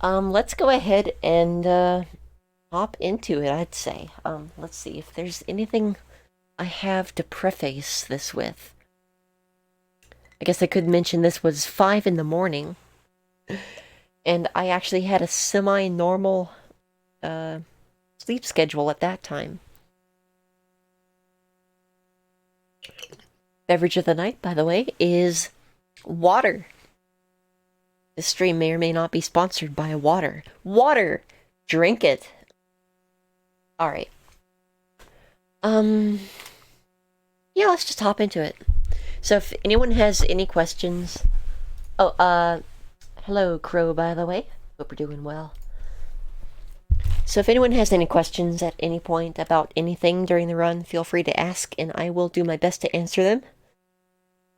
Let's go ahead and hop into it, I'd say. Let's see if there's anything I have to preface this with. I guess I could mention this was 5 in the morning, and I actually had a semi-normal sleep schedule at that time. Beverage of the night, by the way, is water. This stream may or may not be sponsored by water. Water! Drink it! Alright. Yeah, let's just hop into it. So if anyone has any questions... Oh, hello, Crow, by the way. Hope you're doing well. So if anyone has any questions at any point about anything during the run, feel free to ask, and I will do my best to answer them.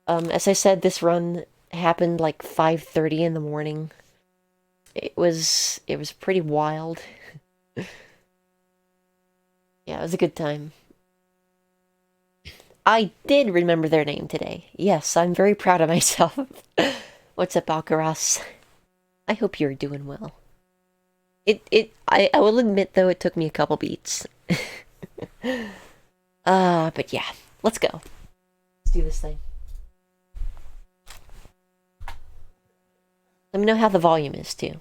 As I said, this run happened like 5:30 in the morning. It was pretty wild. Yeah, it was a good time. I did remember their name today. Yes, I'm very proud of myself. What's up, Alcaraz? I hope you're doing well. I will admit, though, it took me a couple beats. But yeah, let's go. Let's do this thing. Let me know how the volume is, too.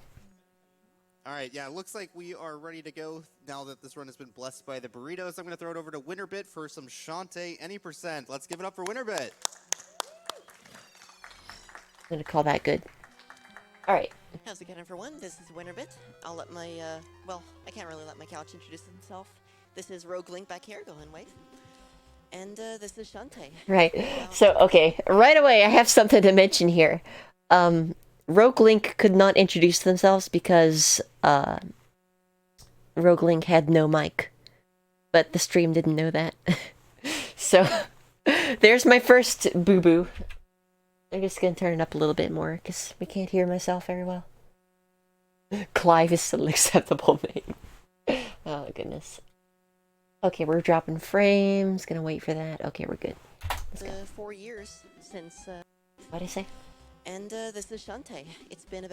All right, yeah, it looks like we are ready to go now that this run has been blessed by the burritos. I'm going to throw it over to Winterbit for some Shantae any percent. Let's give it up for Winterbit. I'm going to call that good. All right. How's it going, everyone? This is Winterbit. I'll let my, well, I can't really let my couch introduce himself. This is Rogue Link back here, go ahead and wave. And this is Shantae. Right. So, okay, right away, I have something to mention here. Rogue Link could not introduce themselves because Rogue Link had no mic. But the stream didn't know that. So, there's my first boo-boo. I'm just gonna turn it up a little bit more because we can't hear myself very well. Clive is still an acceptable name. Oh, goodness. Okay, we're dropping frames. Gonna wait for that. Okay, we're good. Let's go. 4 years since... What'd I say? And this is Shantae. It's been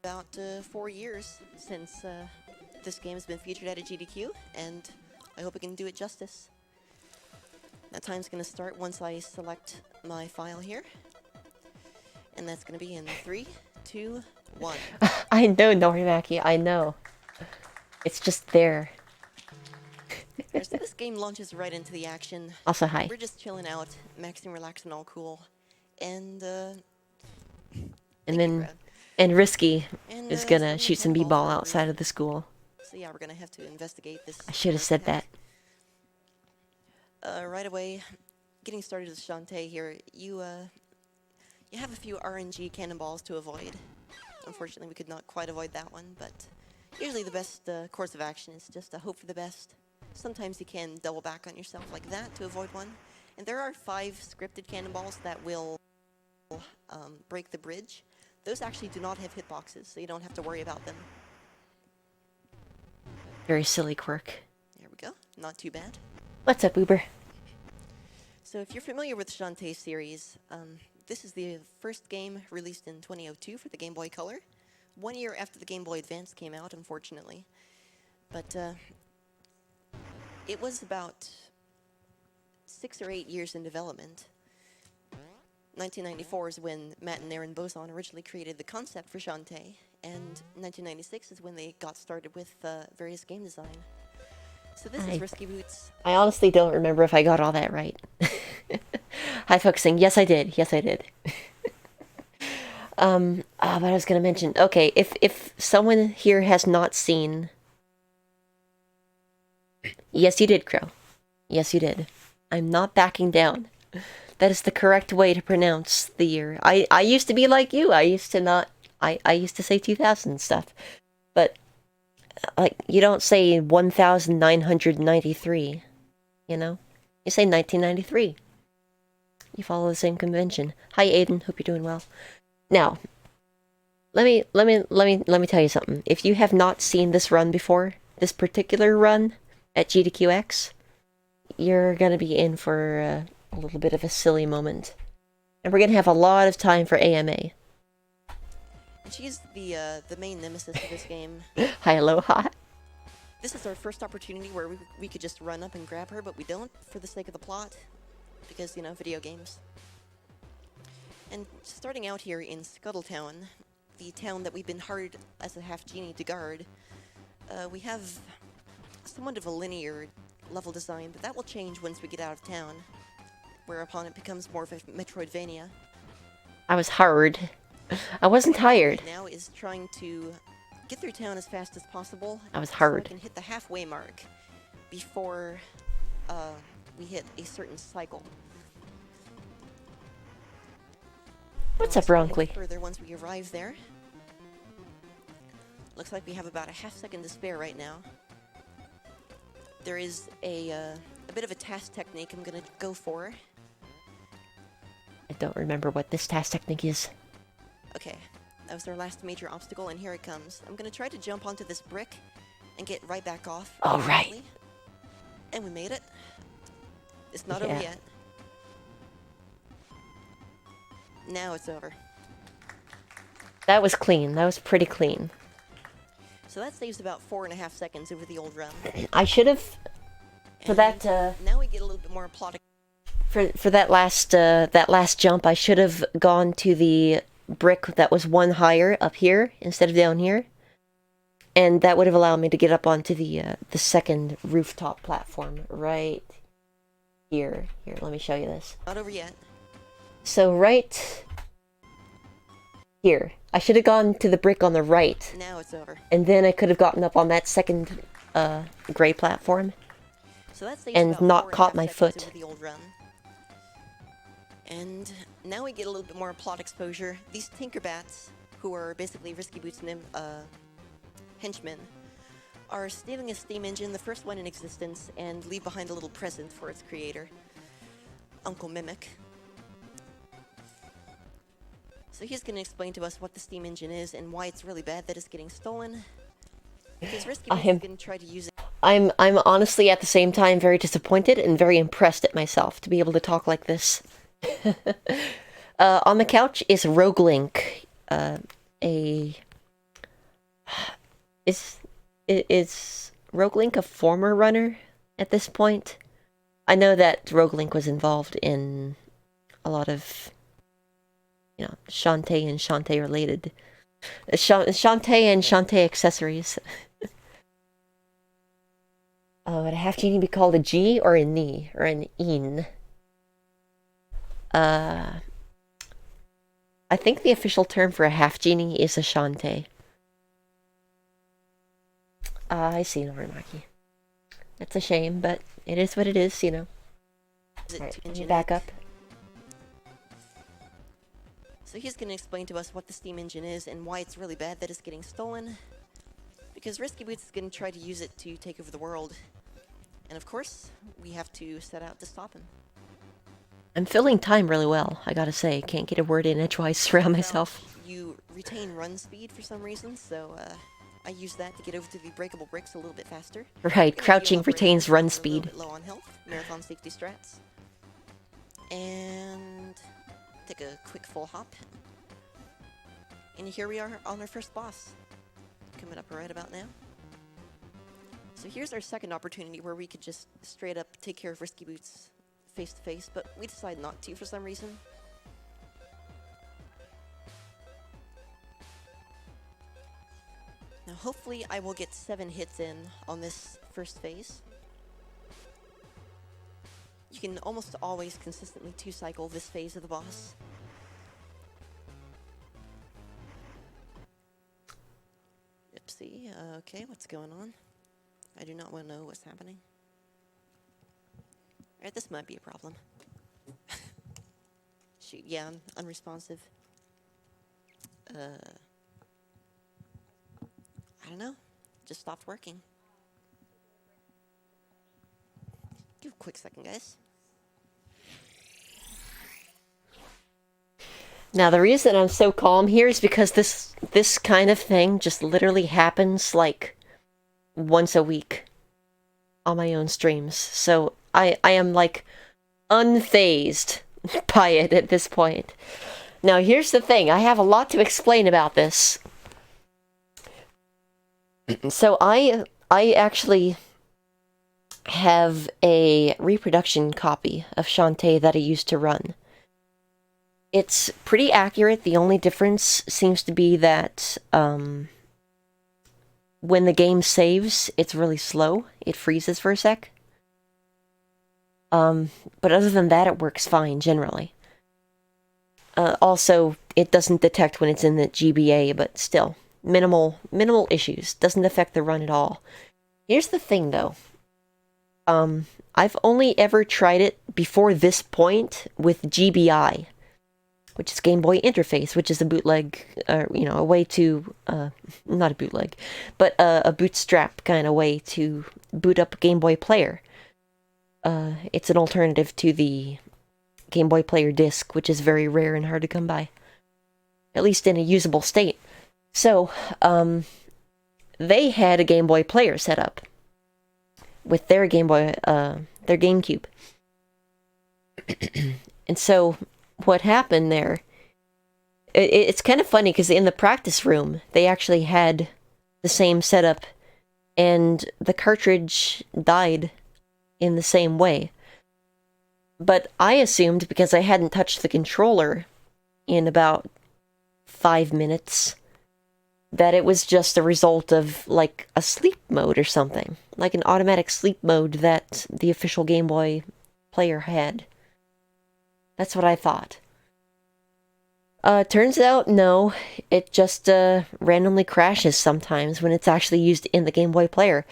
about 4 years since this game has been featured at a GDQ, and I hope I can do it justice. That time's going to start once I select my file here. And that's going to be in 3, 2, 1. I know, Norimaki, I know. It's just there. So this game launches right into the action. Also, hi. We're just chilling out, maxing, relaxing, all cool. And and Risky and, is gonna some shoot some pinball b-ball for outside of the school. So yeah, we're gonna have to investigate this. I should have said that. Right away, getting started with Shantae here, you have a few RNG cannonballs to avoid. Unfortunately, we could not quite avoid that one, but usually the best course of action is just to hope for the best. Sometimes you can double back on yourself like that to avoid one. And there are 5 scripted cannonballs that will break the bridge. Those actually do not have hitboxes, so you don't have to worry about them. Very silly quirk. There we go. Not too bad. What's up, Uber? So if you're familiar with the Shantae series, this is the first game released in 2002 for the Game Boy Color. 1 year after the Game Boy Advance came out, unfortunately. But it was about 6 or 8 years in development. 1994 is when Matt and Aaron Boson originally created the concept for Shantae, and 1996 is when they got started with various game design. So this is Risky Boots. I honestly don't remember if I got all that right. Hi, focusing. Yes, I did. Yes, I did. But I was gonna mention. Okay, if someone here has not seen, yes, you did, Crow. Yes, you did. I'm not backing down. That is the correct way to pronounce the year. I used to be like you. I used to not. I used to say 2000 and stuff, but like you don't say 1993. You know, you say 1993. You follow the same convention. Hi, Aiden. Hope you're doing well. Now, let me tell you something. If you have not seen this run before, this particular run at GDQx, you're gonna be in for a little bit of a silly moment, and we're gonna have a lot of time for AMA. And she's the main nemesis of this game. Hi, aloha. This is our first opportunity where we could just run up and grab her, but we don't for the sake of the plot. Because, you know, video games. And starting out here in Scuttletown, the town that we've been hired as a half-genie to guard, we have somewhat of a linear level design, but that will change once we get out of town, whereupon it becomes more of a Metroidvania. I was hard. I wasn't tired. Right now is trying to get through town as fast as possible. I was So I hard. can hit the halfway mark before we hit a certain cycle. What's Now, up, exploring Bronkley? Further once we arrive there. Looks like we have about a half second to spare right now. There is a bit of a task technique I'm gonna go for. I don't remember what this task technique is. Okay, that was our last major obstacle, and here it comes. I'm gonna try to jump onto this brick and get right back off. All right. immediately. And we made it. It's not Yeah. over yet. Now it's over. That was clean. That was pretty clean. So that saves about 4.5 seconds over the old run. I should have, for And that, now we get a little bit more plot. for that last jump, I should have gone to the brick that was one higher up here instead of down here, and that would have allowed me to get up onto the second rooftop platform right here. Here, let me show you this. Not over yet. So right here, I should have gone to the brick on the right, Now it's over. and then I could have gotten up on that second gray platform. So that saves And about not 4.5 caught my seconds foot. over the old run. And now we get a little bit more plot exposure. These Tinkerbats, who are basically Risky Boots' henchmen, are stealing a steam engine, the first one in existence, and leave behind a little present for its creator, Uncle Mimic. So he's going to explain to us what the steam engine is and why it's really bad that it's getting stolen. Because Risky Boots is going to try to use it. I'm honestly at the same time very disappointed and very impressed at myself to be able to talk like this. On the couch is Roguelink. Is Roguelink a former runner at this point? I know that Roguelink was involved in a lot of, you know, Shantae and Shantae related. Shantae and Shantae accessories. Would a half genie be called a G or a Ni or an een? I think the official term for a half genie is a Shantae. I see no Maki. That's a shame, but it is what it is, you know. Alright, let me back up. So he's going to explain to us what the steam engine is and why it's really bad that it's getting stolen. Because Risky Boots is going to try to use it to take over the world. And of course, we have to set out to stop him. I'm filling time really well, I gotta say. Can't get a word in edgewise around myself. You retain run speed for some reason, so I use that to get over to the breakable bricks a little bit faster. Right, crouching Heal up retains right run now, we're a little speed. bit low on health, marathon safety strats. And take a quick full hop. And here we are on our first boss. Coming up right about now. So here's our second opportunity where we could just straight up take care of Risky Boots face to face, but we decide not to for some reason. Now hopefully I will get 7 hits in on this first phase. You can almost always consistently 2-cycle this phase of the boss. Oopsie, okay, what's going on? I do not want to know what's happening. Alright, this might be a problem. Shoot, yeah, I'm unresponsive. I don't know. Just stopped working. Give a quick second, guys. Now the reason I'm so calm here is because this kind of thing just literally happens like once a week on my own streams. So I am like unfazed by it at this point. Now here's the thing, I have a lot to explain about this. So I actually have a reproduction copy of Shantae that I used to run. It's pretty accurate. The only difference seems to be that when the game saves, it's really slow. It freezes for a sec. But other than that, it works fine generally. Also, it doesn't detect when it's in the GBA, but still, minimal issues. Doesn't affect the run at all. Here's the thing, though. I've only ever tried it before this point with GBI, which is Game Boy Interface, which is a bootleg, a way to, not a bootleg, but a bootstrap kind of way to boot up a Game Boy player. It's an alternative to the Game Boy Player disc, which is very rare and hard to come by. At least in a usable state. So, they had a Game Boy Player set up with their Game Boy, their GameCube. And so, what happened there, it's kind of funny because in the practice room, they actually had the same setup, and the cartridge died in the same way. But I assumed, because I hadn't touched the controller in about 5 minutes, that it was just a result of, like, a sleep mode or something. Like an automatic sleep mode that the official Game Boy player had. That's what I thought. Turns out, no. It just, randomly crashes sometimes when it's actually used in the Game Boy player.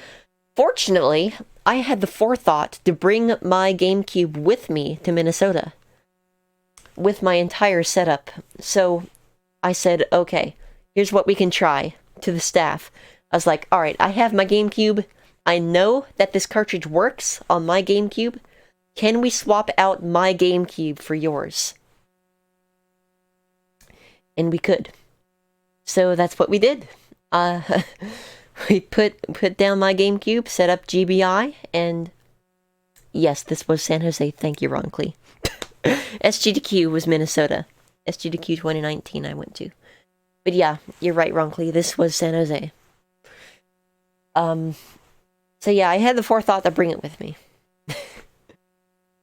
Fortunately, I had the forethought to bring my GameCube with me to Minnesota. With my entire setup. So, I said, okay, here's what we can try, to the staff. I was like, alright, I have my GameCube. I know that this cartridge works on my GameCube. Can we swap out my GameCube for yours? And we could. So that's what we did. We put down my GameCube, set up GBI, and yes, this was San Jose. Thank you, Ron Klee. SGDQ was Minnesota. SGDQ 2019 I went to. But yeah, you're right, Ron Klee. This was San Jose. So yeah, I had the forethought to bring it with me.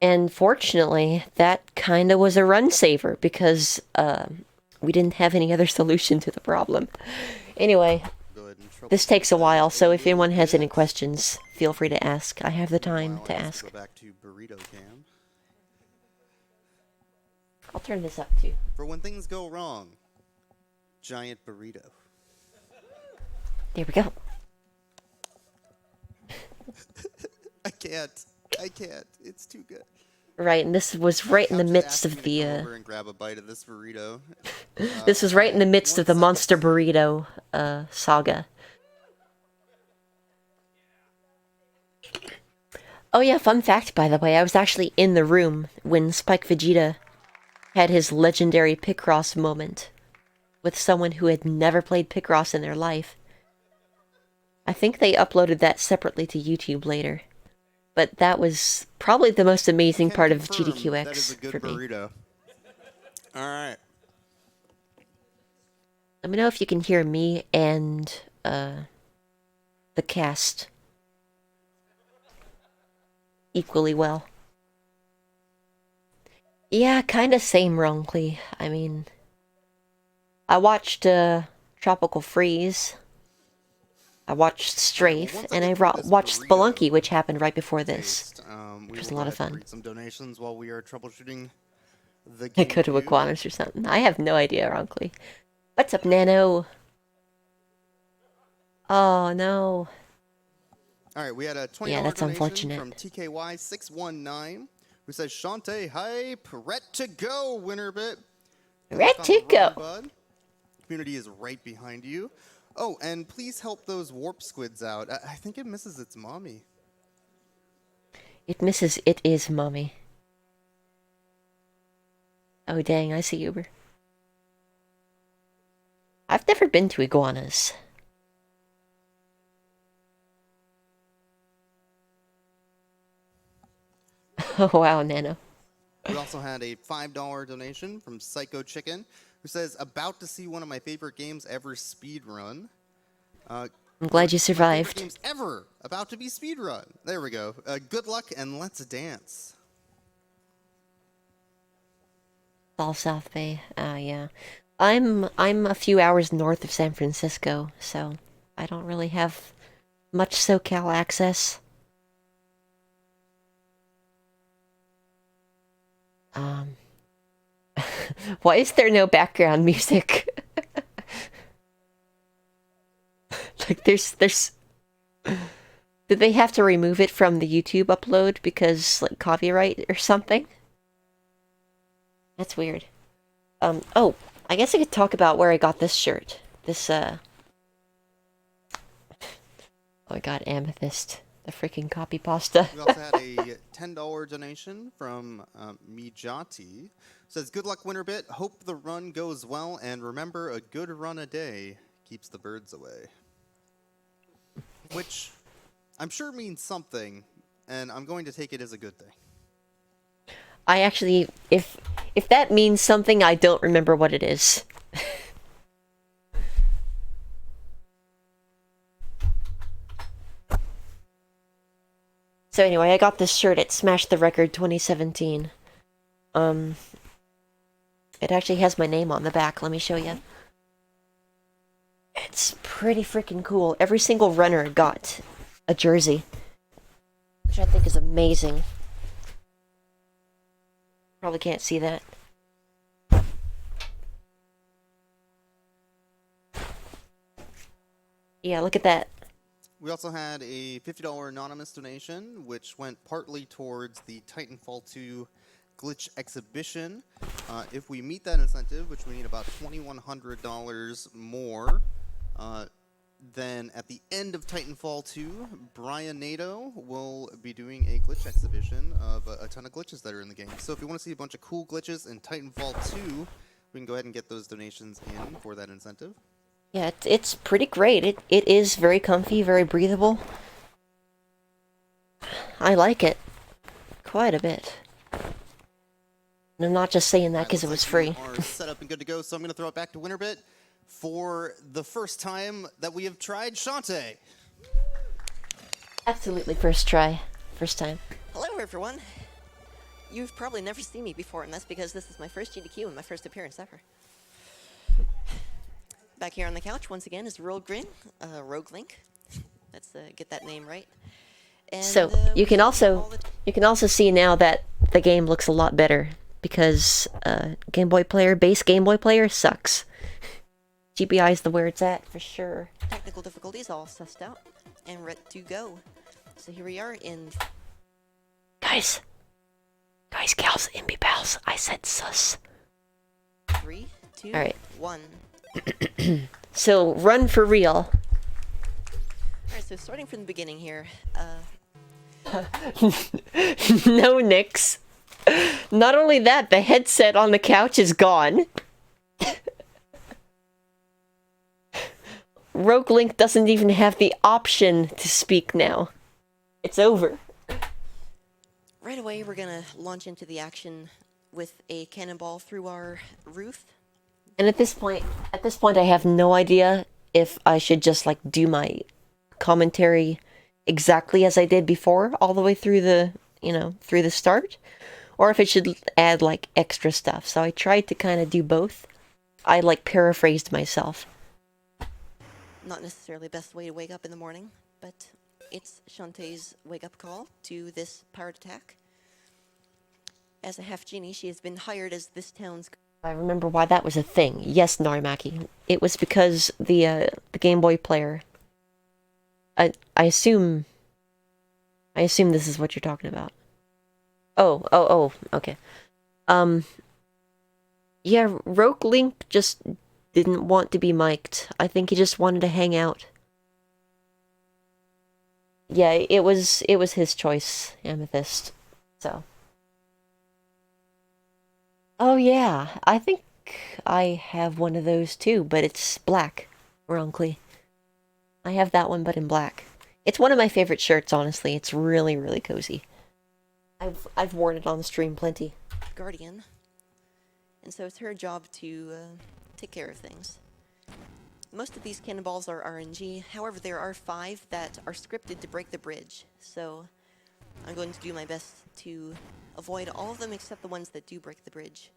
And fortunately, that kind of was a run saver because we didn't have any other solution to the problem. Anyway, this takes a while, so if anyone has any questions, feel free to ask. I have the time to ask. Go back to Burrito Cam. I'll turn this up too. For when things go wrong, giant burrito. There we go. I can't. It's too good. Right, and this was right in the midst of the. Come over and grab a bite of this burrito. This was right in the midst of the monster burrito saga. Oh yeah, fun fact by the way, I was actually in the room when Spike Vegeta had his legendary Picross moment with someone who had never played Picross in their life. I think they uploaded that separately to YouTube later. But that was probably the most amazing part of GDQx that is a good for me. burrito. All right. Let me know if you can hear me and the cast equally well. Yeah, kinda same, wrongly. I mean, I watched Tropical Freeze. I watched Strafe, and I watched Spelunky, which happened right before this. Which was a lot of fun. Some donations while we are troubleshooting the I go to Aquanis or something. I have no idea, wrongly. What's up, Nano? Oh, no. Alright, we had a $20 Yeah, that's donation unfortunate. from TKY619, who says, Shantae, hype, ret to go, winner bit. Red to go. Bud. Community is right behind you. Oh, and please help those warp squids out. I think it misses its mommy. It misses it is mommy. Oh, dang, I see Uber. I've never been to iguanas. Oh, wow, Nano. We also had a $5 donation from Psycho Chicken, who says, about to see one of my favorite games ever speedrun. I'm glad you My favorite survived. games ever about to be speedrun. There we go. Good luck and let's dance. All South Bay. Yeah. I'm a few hours north of San Francisco, so I don't really have much SoCal access. Um, why is there no background music? Like there's did they have to remove it from the YouTube upload because like copyright or something? That's weird. Oh, I guess I could talk about where I got this shirt. This oh my god, amethyst. The freaking copy pasta. We also had a $10 donation from Mijati. Says, good luck, Winterbit. Hope the run goes well, and remember, a good run a day keeps the birds away. Which I'm sure means something, and I'm going to take it as a good thing. I actually, if that means something, I don't remember what it is. So anyway, I got this shirt at Smash the Record 2017. It actually has my name on the back. Let me show you. It's pretty freaking cool. Every single runner got a jersey, which I think is amazing. Probably can't see that. Yeah, look at that. We also had a $50 anonymous donation, which went partly towards the Titanfall 2 glitch exhibition. If we meet that incentive, which we need about $2,100 more, then at the end of Titanfall 2, Brian Nato will be doing a glitch exhibition of a ton of glitches that are in the game. So if you want to see a bunch of cool glitches in Titanfall 2, we can go ahead and get those donations in for that incentive. Yeah, it's pretty great. It is very comfy, very breathable. I like it quite a bit. And I'm not just saying that because it was free. We are set up and good to go, so I'm going to throw it back to Winterbit for the first time that we have tried Shantae. Absolutely first try. First time. Hello, everyone. You've probably never seen me before, and that's because this is my first GDQ and my first appearance ever. Back here on the couch, once again, is Rogue Link. Let's get that name right. And, So you can also see now that the game looks a lot better because Game Boy player, base Game Boy player sucks. GBI is the where it's at for sure. Technical difficulties all sussed out and ready to go. So here we are in Guys, gals, imby pals, I said sus. 3, 2, All right. 1. So run for real. Alright, so starting from the beginning here. No nicks. Not only that, the headset on the couch is gone. Rogue Link doesn't even have the option to speak now. It's over. Right away, we're gonna launch into the action with a cannonball through our roof. And at this point, I have no idea if I should just like do my commentary exactly as I did before, all the way through the, through the start, or if it should add like extra stuff. So I tried to kind of do both. I like paraphrased myself. Not necessarily the best way to wake up in the morning, but it's Shantae's wake-up call to this pirate attack. As a half-genie, she has been hired as this town's... I remember why that was a thing. Yes, Narimaki. It was because the Game Boy player... I assume this is what you're talking about. Oh, okay. Yeah, Rogue Link just didn't want to be mic'd. I think he just wanted to hang out. Yeah, it was his choice, Amethyst. So. Oh yeah, I think I have one of those too, but it's black, ironically. I have that one, but in black. It's one of my favorite shirts, honestly. It's really, really cozy. I've worn it on the stream plenty. Guardian. And so it's her job to take care of things. most of these cannonballs are RNG. However, there are 5 that are scripted to break the bridge. So I'm going to do my best to avoid all of them except the ones that do break the bridge,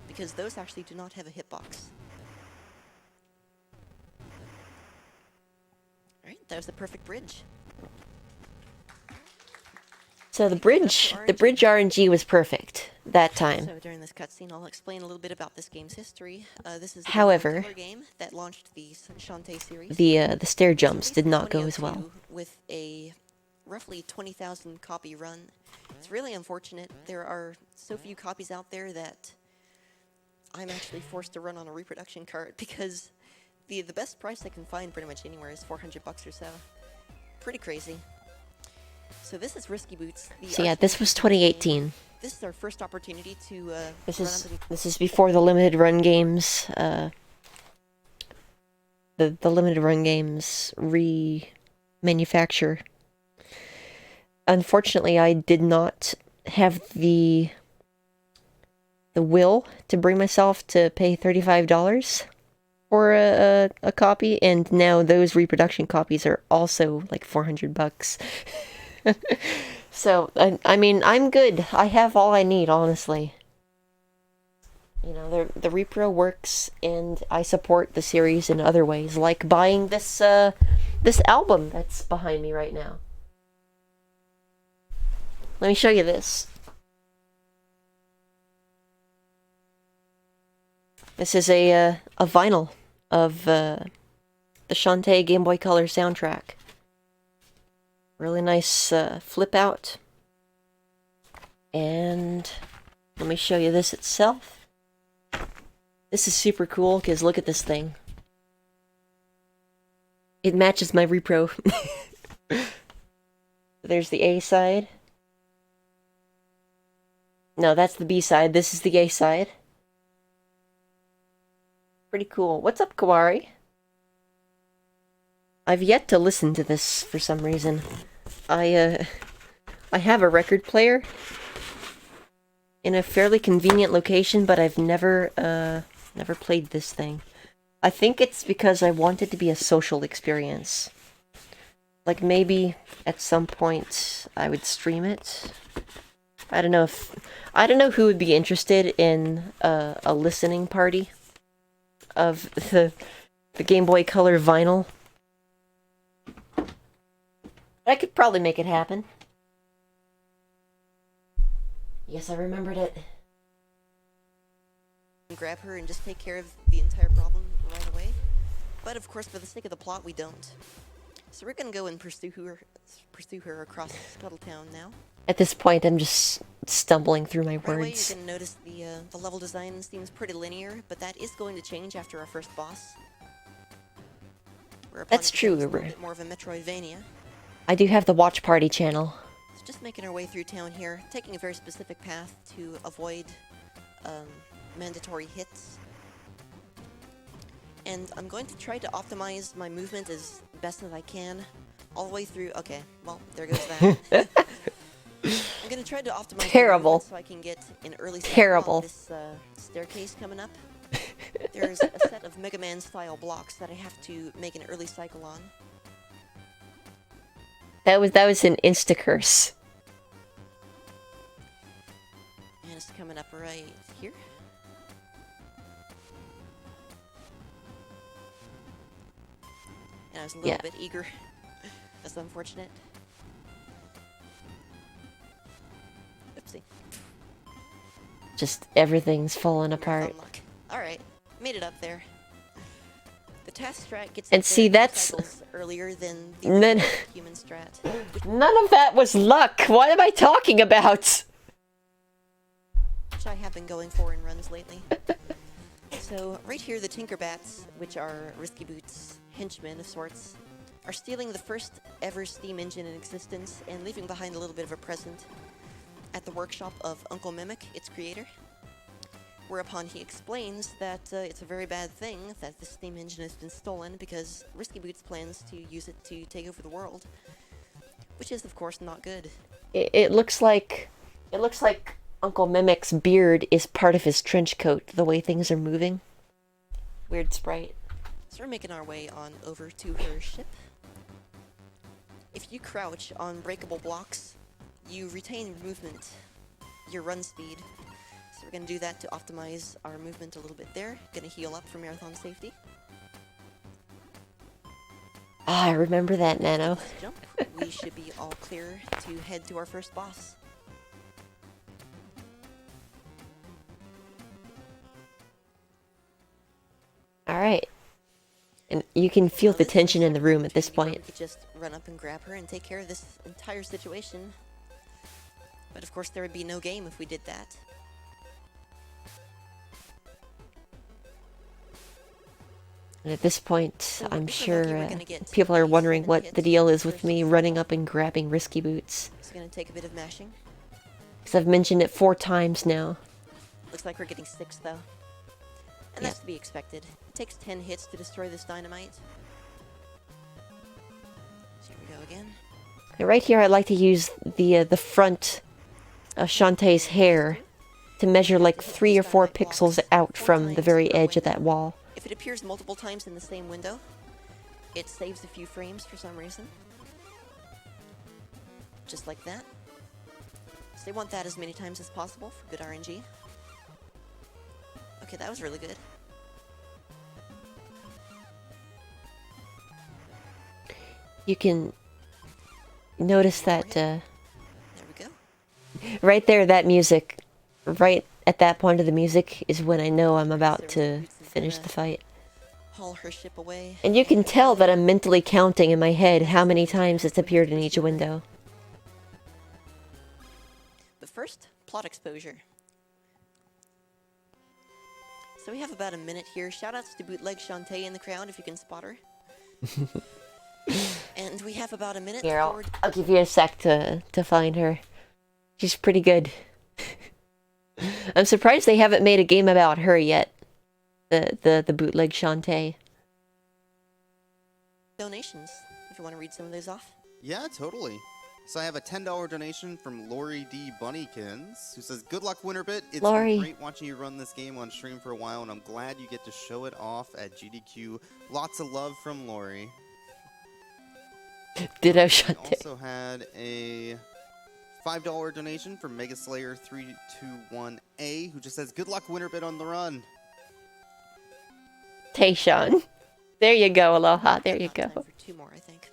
because those actually do not have a hitbox. Alright, there's the perfect bridge. So the bridge RNG was perfect that time. So during this cutscene, I'll explain a little bit about this game's history. This is a However, killer game that launched the Shantae series. the stair jumps So did not go as 2002, well. With a roughly 20,000 copy run. It's really unfortunate. There are so few copies out there that I'm actually forced to run on a reproduction cart, because the best price I can find pretty much anywhere is $400 or so. Pretty crazy. So this is Risky Boots. So yeah, this was 2018. This is our first opportunity to This run is under the this is before the limited run games. The limited run games remanufacture. Unfortunately, I did not have the will to bring myself to pay $35 for a copy, and now those reproduction copies are also like $400. So I mean, I'm good. I have all I need, honestly. You know, the repro works, and I support the series in other ways, like buying this this album that's behind me right now. Let me show you this. This is a vinyl of the Shantae Game Boy Color soundtrack. Really nice flip out. And let me show you this itself. This is super cool, because look at this thing. It matches my repro. There's the A side. No, that's the B side. This is the A side. Pretty cool. What's up, Kawari? I've yet to listen to this for some reason. I have a record player in a fairly convenient location, but I've never played this thing. I think it's because I want it to be a social experience. Like, maybe at some point I would stream it. I don't know who would be interested in a listening party of the Game Boy Color vinyl. I could probably make it happen. Yes, I remembered it. grab her and just take care of the entire problem right away. But of course, for the sake of the plot, we don't. So we're gonna go and pursue her across Scuttletown now. At this point, I'm just stumbling through my Right away, words. you're gonna notice the level design seems pretty linear, but that is going to change after our first boss. Whereupon That's it true, becomes a Uber. little bit more of a Metroidvania. I do have the watch party channel. So just making our way through town here, taking a very specific path to avoid mandatory hits. And I'm going to try to optimize my movement as best as I can, all the way through. Okay, well, there goes that. I'm going to try to optimize my Terrible. movement so I can get an early cycle Terrible. on this staircase coming up. There's a set of Mega Man style blocks that I have to make an early cycle on. That was an insta curse. And it's coming up right here. And I was a little bit eager. That's unfortunate. Oopsie. Just everything's falling apart. Alright, made it up there. The task strat gets And up see, there 2 that's- cycles earlier than the None- original human strat, None of that was luck. What am I talking about? which I have been going for in runs lately. So right here, the Tinkerbats, which are Risky Boots' henchmen of sorts, are stealing the first ever steam engine in existence and leaving behind a little bit of a present at the workshop of Uncle Mimic, its creator. Whereupon he explains that it's a very bad thing that the steam engine has been stolen because Risky Boots plans to use it to take over the world, which is of course not good. It looks like Uncle Mimic's beard is part of his trench coat, the way things are moving. Weird sprite. So we're making our way on over to her ship. If you crouch on breakable blocks, you retain movement, your run speed. So we're going to do that to optimize our movement a little bit there. Going to heal up for marathon safety. Ah, I remember that, Nano. Let's jump. We should be all clear to head to our first boss. Alright. And you can feel Now, the this is tension in the an room at this opportunity where point. We could just run up and grab her and take care of this entire situation. But of course, there would be no game if we did that. And at this point, So I'm if we're lucky, sure we're gonna get people are a wondering 7 what hit the deal is with first me of running all. up and grabbing risky boots. It's going to take a bit of mashing. Because I've mentioned it 4 times now. Looks like we're getting 6 though. And that's to be expected. It takes 10 hits to destroy this dynamite. So here we go again. And right here, I like to use the front of Shantae's hair to measure like 3 or 4 pixels out from the very edge of that wall. If it appears multiple times in the same window, it saves a few frames for some reason. Just like that. So they want that as many times as possible for good RNG. Okay, that was really good. You can notice that There we go. right there, that music, right at that point of the music is when I know I'm about So to Roots is finish gonna the fight. Haul her ship away. And you can tell that I'm mentally counting in my head how many times it's appeared in each window. But first, plot exposure. So we have about a minute here. Shoutouts to Bootleg Shantae in the crowd if you can spot her. And we have about a minute Here, for... I'll give you a sec to find her. She's pretty good. I'm surprised they haven't made a game about her yet. The bootleg Shantae. donations, if you want to read some of those off. Yeah, totally. So I have a $10 donation from Lori D. Bunnykins, who says, "Good luck, Winterbit. It's Lori. been great watching you run this game on stream for a while, and I'm glad you get to show it off at GDQ. Lots of love from Lori." Ditto We Shantae. also had a $5 donation from Megaslayer321A, who just says, "Good luck, Winterbit, on the run." Tayshawn. There you go, Aloha. There you Got go. time for 2 more, I think.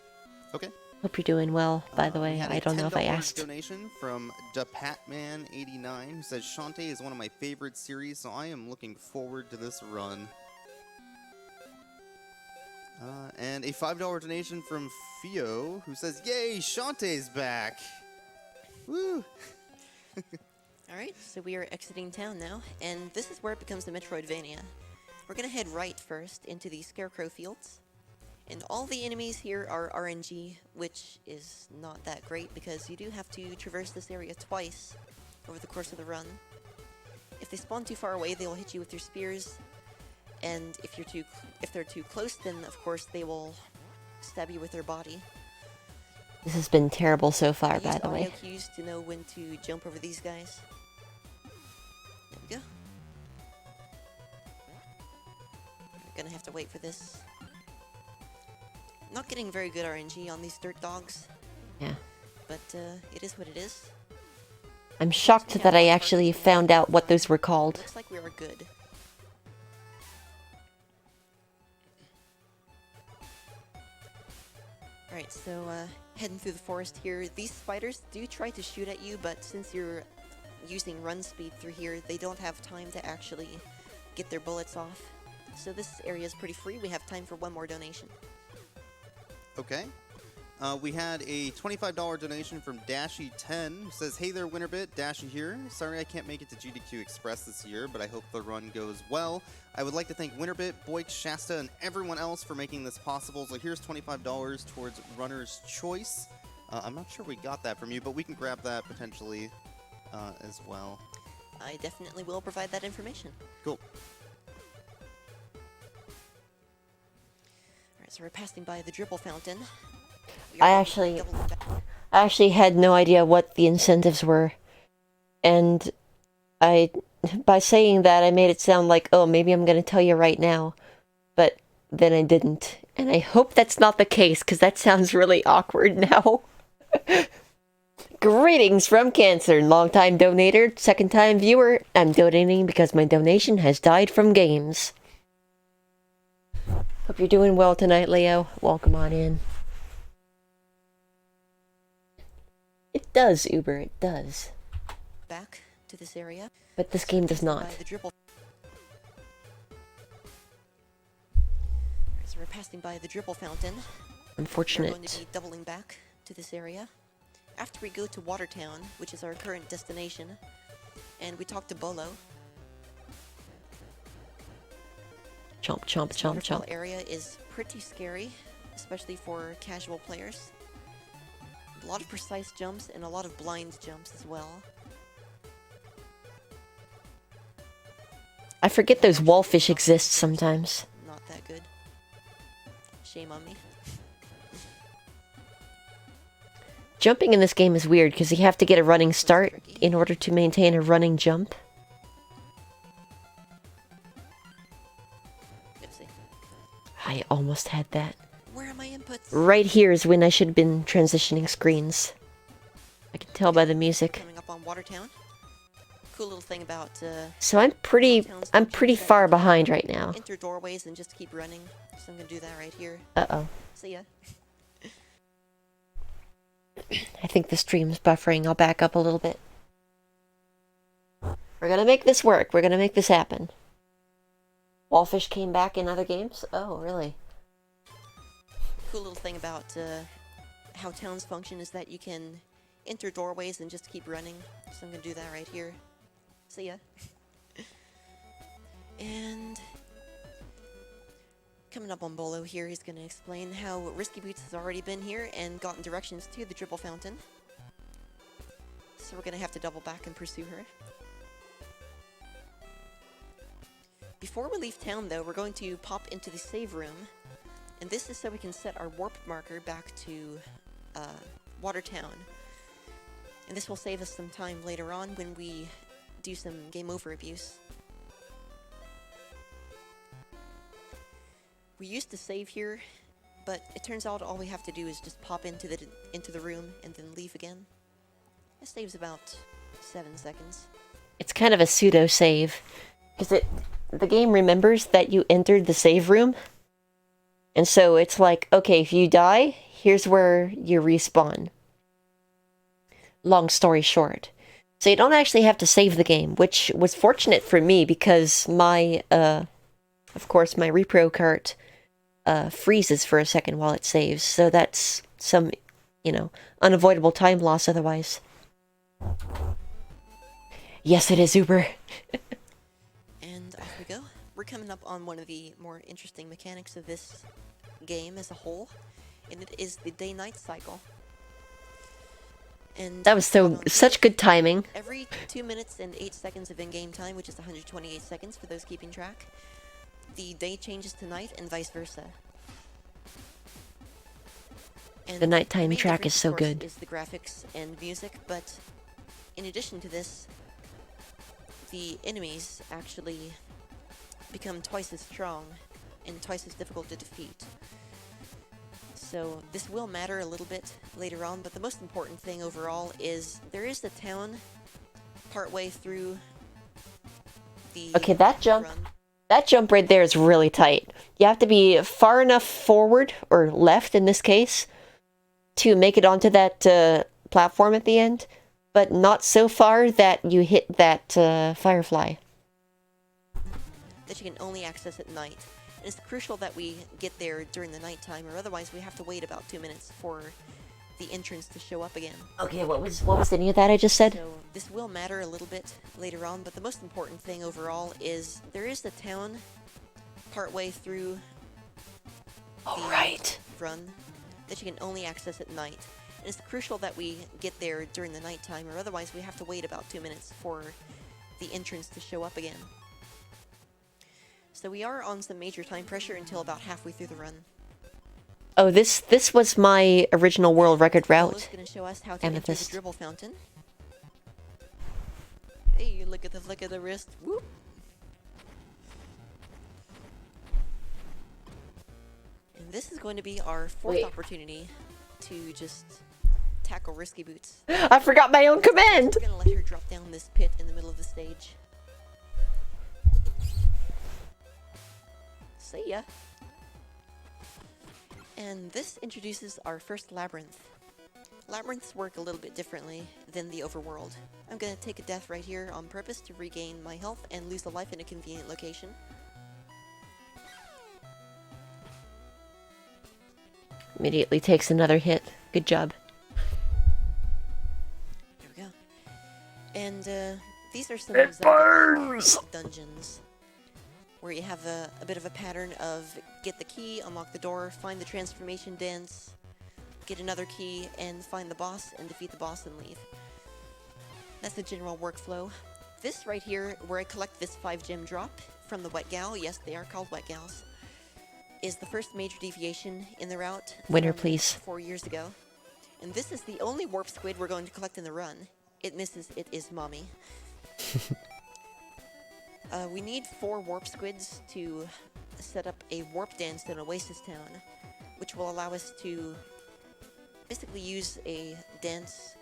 Okay. Hope you're doing well, by the We way. had I a don't know if I $10 asked. donation from DePatman89, who says, "Shantae is one of my favorite series, so I am looking forward to this run." And a $5 donation from Fio, who says, "Yay, Shantae's back!" Woo! Alright, so we are exiting town now, and this is where it becomes the Metroidvania. We're gonna head right first into the Scarecrow Fields. And all the enemies here are RNG, which is not that great because you do have to traverse this area twice over the course of the run. If they spawn too far away, they will hit you with their spears, and if they're too close, then of course they will stab you with their body. This has been terrible so far, I by used the audio way. cues to know when to jump over these guys. There we go. We're gonna have to wait for this. Not getting very good RNG on these dirt dogs, Yeah. but it is what it is. I'm shocked that I actually found out what those were called. Looks like we are good. Alright, so heading through the forest here. These spiders do try to shoot at you, but since you're using run speed through here, they don't have time to actually get their bullets off. So this area is pretty free. We have time for 1 more donation. Okay. We had a $25 donation from Dashy10, who says, "Hey there, Winterbit, Dashy here. Sorry I can't make it to GDQ Express this year, but I hope the run goes well. I would like to thank Winterbit, Boyk, Shasta, and everyone else for making this possible. So here's $25 towards Runner's Choice." I'm not sure we got that from you, but we can grab that potentially as well. I definitely will provide that information. Cool. Alright, so we're passing by the dribble fountain. We I are actually- double back. I actually had no idea what the incentives were. And by saying that, I made it sound like, oh, maybe I'm going to tell you right now. But then I didn't. And I hope that's not the case, because that sounds really awkward now. Greetings from Cancer, long-time donator, second-time viewer. I'm donating because my donation has died from games. Hope you're doing well tonight, Leo. Welcome on in. It does, Uber, it does. Back to this area. But this game does not. So we're passing by the dribble fountain. Unfortunate. We're going to be doubling back to this area. After we go to Watertown, which is our current destination, and we talk to Bolo. Chomp, chomp, This chomp, waterfall chomp. area is pretty scary, especially for casual players. A lot of precise jumps and a lot of blind jumps as well. I forget those wallfish exist sometimes. Not that good. Shame on me. Jumping in this game is weird because you have to get a running start in order to maintain a running jump. Oopsie. I almost had that. Where are my inputs? Right here is when I should have been transitioning screens. I can tell by the music. Coming up on Watertown. Cool little thing about So I'm pretty far behind right now. enter doorways and just keep running. So I'm gonna do that right here. Uh-oh. See ya. I think the stream's buffering. I'll back up a little bit. We're gonna make this work. We're gonna make this happen. Wallfish came back in other games? Oh, really? Cool little thing about how towns function is that you can enter doorways and just keep running. So I'm gonna do that right here. See ya. And coming up on Bolo here, he's gonna explain how Risky Boots has already been here and gotten directions to the dribble fountain. So we're gonna have to double back and pursue her. Before we leave town though, we're going to pop into the save room. And this is so we can set our warp marker back to Watertown. And this will save us some time later on when we do some game over abuse. We used to save here, but it turns out all we have to do is just pop into the room and then leave again. It saves about 7 seconds. It's kind of a pseudo save, because the game remembers that you entered the save room, and so it's like, okay, if you die, here's where you respawn. Long story short. So you don't actually have to save the game, which was fortunate for me because my, of course, my repro cart freezes for a second while it saves. So that's some, unavoidable time loss otherwise. Yes, it is Uber. And off we go. We're coming up on one of the more interesting mechanics of this game as a whole, and it is the day-night cycle. And That was such good timing. every 2 minutes and 8 seconds of in-game time, which is 128 seconds for those keeping track, the day changes to night and vice versa. And The nighttime main track difference, is so of course, good. is the graphics and music, but in addition to this, the enemies actually become twice as strong and twice as difficult to defeat. So this will matter a little bit later on, but the most important thing overall is there is the town partway through the Okay, that jump run. right there is really tight. You have to be far enough forward, or left in this case, to make it onto that platform at the end, but not so far that you hit that firefly. That you can only access at night. And it's crucial that we get there during the nighttime, or otherwise we have to wait about 2 minutes for the entrance to show up again. Okay, what was any of that I just said? So this will matter a little bit later on, but the most important thing overall is there is the town partway through the right. run that you can only access at night. And it's crucial that we get there during the nighttime, or otherwise we have to wait about 2 minutes for the entrance to show up again. So we are on some major time pressure until about halfway through the run. Oh, this was my original world record Bolo's route. going to show us how to enter the Amethyst. dribble fountain. Hey, look at the flick of the wrist. Whoop. And this is going to be our fourth Wait. opportunity to just tackle Risky Boots. I forgot my own command! We're gonna let her drop down this pit in the middle of the stage. See ya. And this introduces our first labyrinth. Labyrinths work a little bit differently than the overworld. I'm gonna take a death right here on purpose to regain my health and lose a life in a convenient location. Immediately takes another hit. Good job. There we go. And these are some examples of dungeons where you have a bit of a pattern of get the key, unlock the door, find the transformation dance, get another key, and find the boss, and defeat the boss and leave. That's the general workflow. This right here, where I collect this 5-gem drop from the wet gal, yes, they are called wet gals, is the first major deviation in the route. Winner, from please. 4 years ago. And this is the only warp squid we're going to collect in the run. It misses, it is mommy. We need 4 warp squids to set up a warp dance in Oasis Town, which will allow us to basically use a dance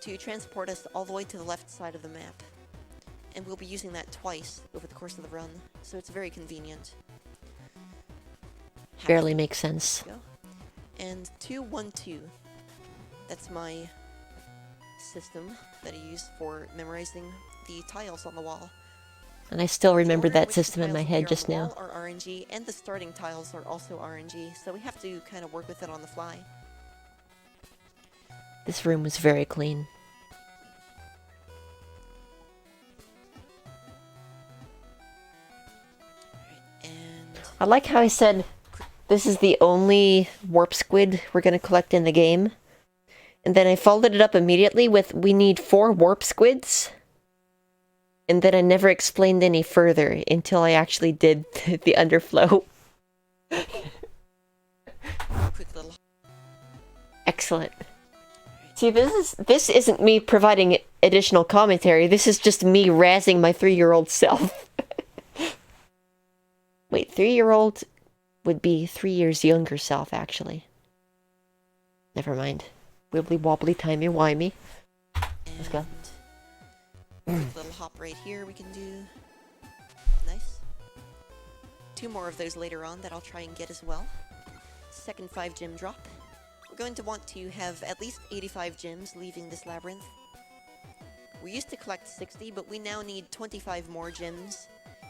to transport us all the way to the left side of the map. And we'll be using that twice over the course of the run, so it's very convenient. Barely makes sense. Go. And 212. That's my system that I use for memorizing the tiles on the wall. And I still remember The order in that which the system in my tiles head appear on just the now. wall are RNG, and the starting tiles are also RNG, so we have to kind of work with it on the fly. This room was very clean. And I like how I said this is the only warp squid we're going to collect in the game. And then I followed it up immediately with we need 4 warp squids. And then I never explained any further until I actually did the underflow. quick little... Excellent. See, this isn't me providing additional commentary. This is just me razzing my 3-year-old self. Wait, 3-year-old would be 3 years younger self, actually. Never mind. Wibbly wobbly timey wimey. Let's go. Quick little hop right here we can do. Nice. 2 more of those later on that I'll try and get as well. Second 5-gem drop. We're going to want to have at least 85 gems leaving this labyrinth. We used to collect 60, but we now need 25 more gems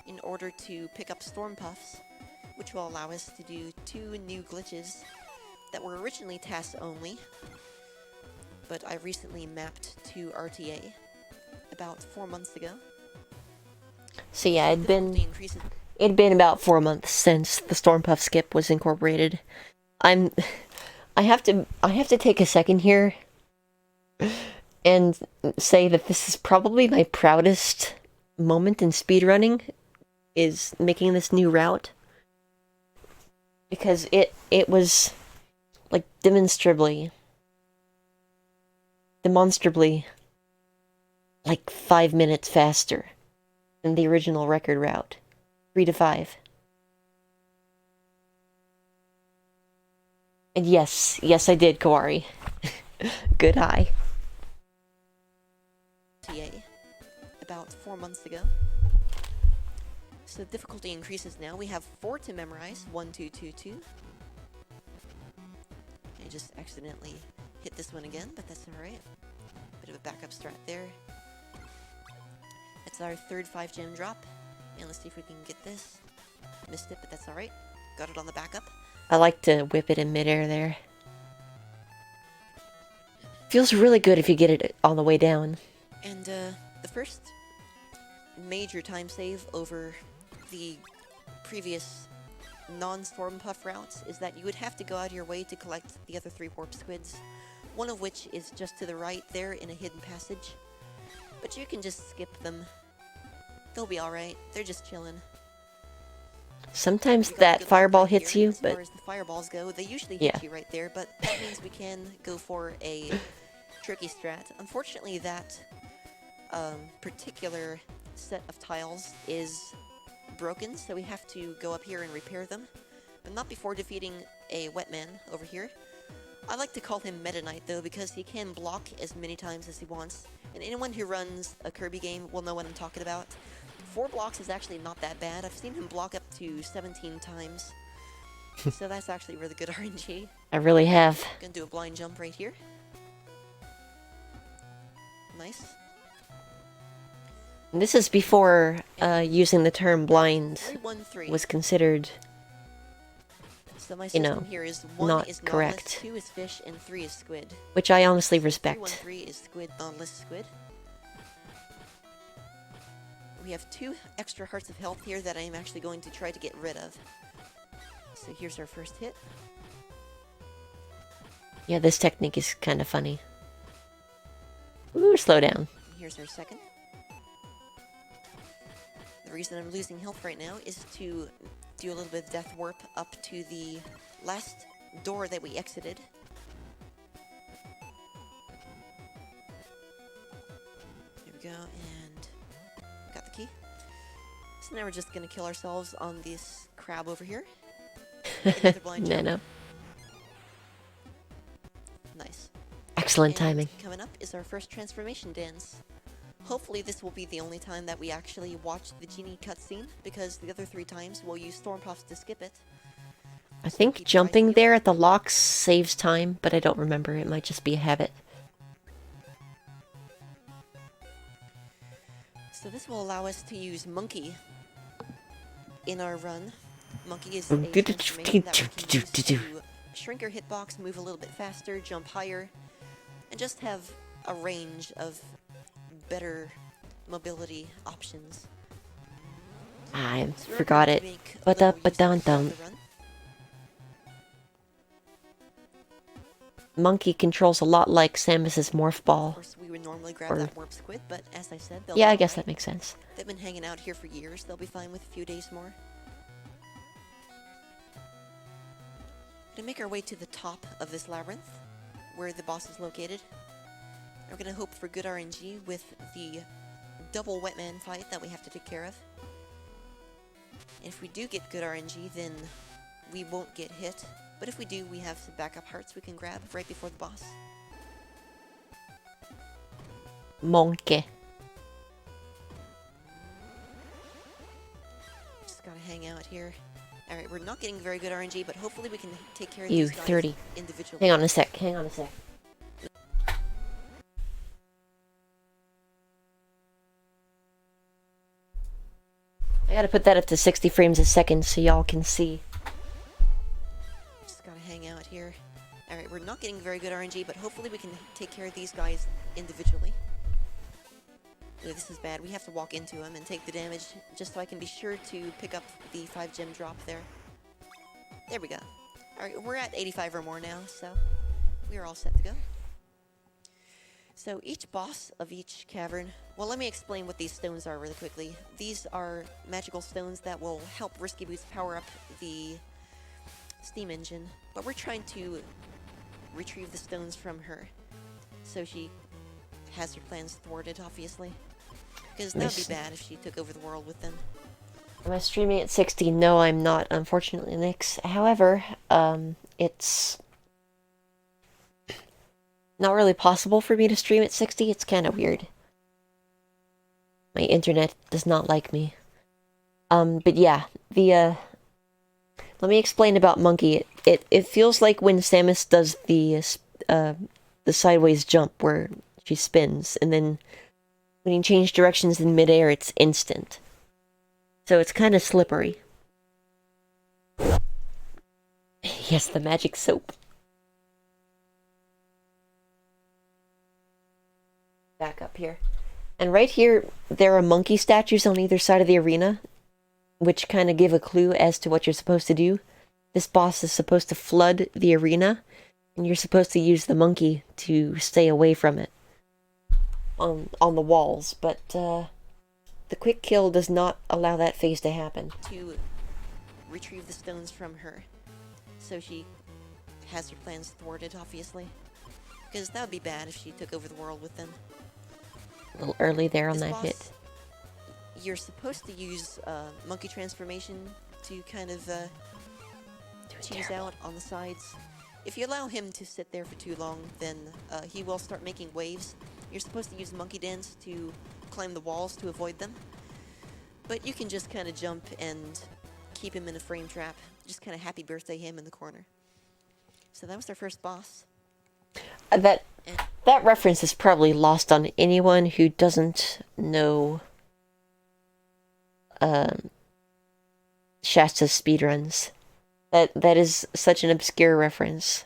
in order to pick up storm puffs, which will allow us to do 2 new glitches that were originally tasks only, but I recently mapped to RTA about 4 months ago. So yeah, Difficulty increases. it'd been about 4 months since the Storm Puff skip was incorporated. I have to take a second here and say that this is probably my proudest moment in speedrunning, is making this new route. Because it was like demonstrably like 5 minutes faster than the original record route. 3 to 5. And yes, I did, Kawari. Good eye. TA about 4 months ago. So difficulty increases now. We have 4 to memorize. 1, 2, 2, 2. I just accidentally hit this one again, but that's alright. Bit of a backup strat there. That's our third 5-gem drop. And let's see if we can get this. Missed it, but that's alright. Got it on the backup. I like to whip it in midair there. Feels really good if you get it on the way down. And the first major time save over the previous non-Storm Puff routes is that you would have to go out of your way to collect the other 3 warp squids, one of which is just to the right there in a hidden passage. But you can just skip them. They'll be alright. They're just chilling. Sometimes We got a that good look fireball right hits here. you, As but far as the fireballs go, they usually Yeah. hit you right there, but that means we can go for a tricky strat. Unfortunately, that particular set of tiles is broken, so we have to go up here and repair them. but not before defeating a Wetman over here. I like to call him Meta Knight though, because he can block as many times as he wants, and anyone who runs a Kirby game will know what I'm talking about. 4 blocks is actually not that bad. I've seen him block up to 17 times, so that's actually really good RNG. I really have. Gonna do a blind jump right here. Nice. And this is before using the term blind 3-1-3. was considered, So my you system know, here is 1 not is correct. Nautilus, 2 is fish, and 3 is squid. which I honestly respect. 3-1-3 is squid, Nautilus, squid. We have 2 extra hearts of health here that I am actually going to try to get rid of. So here's our first hit. Yeah, this technique is kind of funny. Ooh, slow down. Here's our second. The reason I'm losing health right now is to do a little bit of death warp up to the last door that we exited. Here we go, and got the key. So now we're just gonna kill ourselves on this crab over here. Another blind jump. Nano. Nice. Excellent And timing. coming up is our first transformation dance. Hopefully this will be the only time that we actually watch the genie cutscene, because the other 3 times we'll use Storm Puffs to skip it. I think keep jumping fighting. there at the locks saves time, but I don't remember. It might just be a habit. So this will allow us to use Monkey in our run. Monkey is a transformation that we can use to shrink our hitbox, move a little bit faster, jump higher, and just have a range of better mobility options. I So we're forgot going it. to make a But little up, but use down, of down. the run. Monkey controls a lot like Samus's morph Of ball. course, we would normally grab Or- that warp squid, but as I said, they'll Yeah, be I guess fine. that makes sense. They've been hanging out here for years. They'll be fine with a few days more. Gonna make our way to the top of this labyrinth, where the boss is located. We're gonna hope for good RNG with the double Wetman fight that we have to take care of. If we do get good RNG, then we won't get hit. But if we do, we have some backup hearts we can grab right before the boss. Monkey. Just gotta hang out here. Alright, we're not getting very good RNG, but hopefully we can take care of You, these guys 30. individually. Hang on a sec, hang on a sec. I gotta put that up to 60 frames a second so y'all can see. Just gotta hang out here. Alright, we're not getting very good RNG, but hopefully we can take care of these guys individually. Ooh, this is bad. We have to walk into him and take the damage just so I can be sure to pick up the 5 gem drop there. There we go. Alright, we're at 85 or more now, so we are all set to go. So each boss of each cavern... Well, let me explain what these stones are really quickly. These are magical stones that will help Risky Boots power up the steam engine, but we're trying to retrieve the stones from her. So she has her plans thwarted, obviously. Because that would Nice. be bad if she took over the world with them. Am I streaming at 60? No, I'm not, unfortunately, Nix. However, it's not really possible for me to stream at 60. It's kind of weird. My internet does not like me. But yeah, let me explain about Monkey. It feels like when Samus does the sideways jump where she spins, and then when you change directions in midair, it's instant. So it's kind of slippery. Yes, the magic soap. Back up here. And right here, there are monkey statues on either side of the arena, which kind of give a clue as to what you're supposed to do. This boss is supposed to flood the arena, and you're supposed to use the monkey to stay away from it on the walls, but the quick kill does not allow that phase to happen. To retrieve the stones from her. So she has her plans thwarted, obviously. Because that would be bad if she took over the world with them. A little early there on This that boss, hit. You're supposed to use monkey transformation to kind of cheese out on the sides. If you allow him to sit there for too long, then he will start making waves. You're supposed to use monkey dance to climb the walls to avoid them. But you can just kind of jump and keep him in a frame trap. Just kind of happy birthday him in the corner. So that was their first boss. That reference is probably lost on anyone who doesn't know Shasta's speedruns. That is such an obscure reference.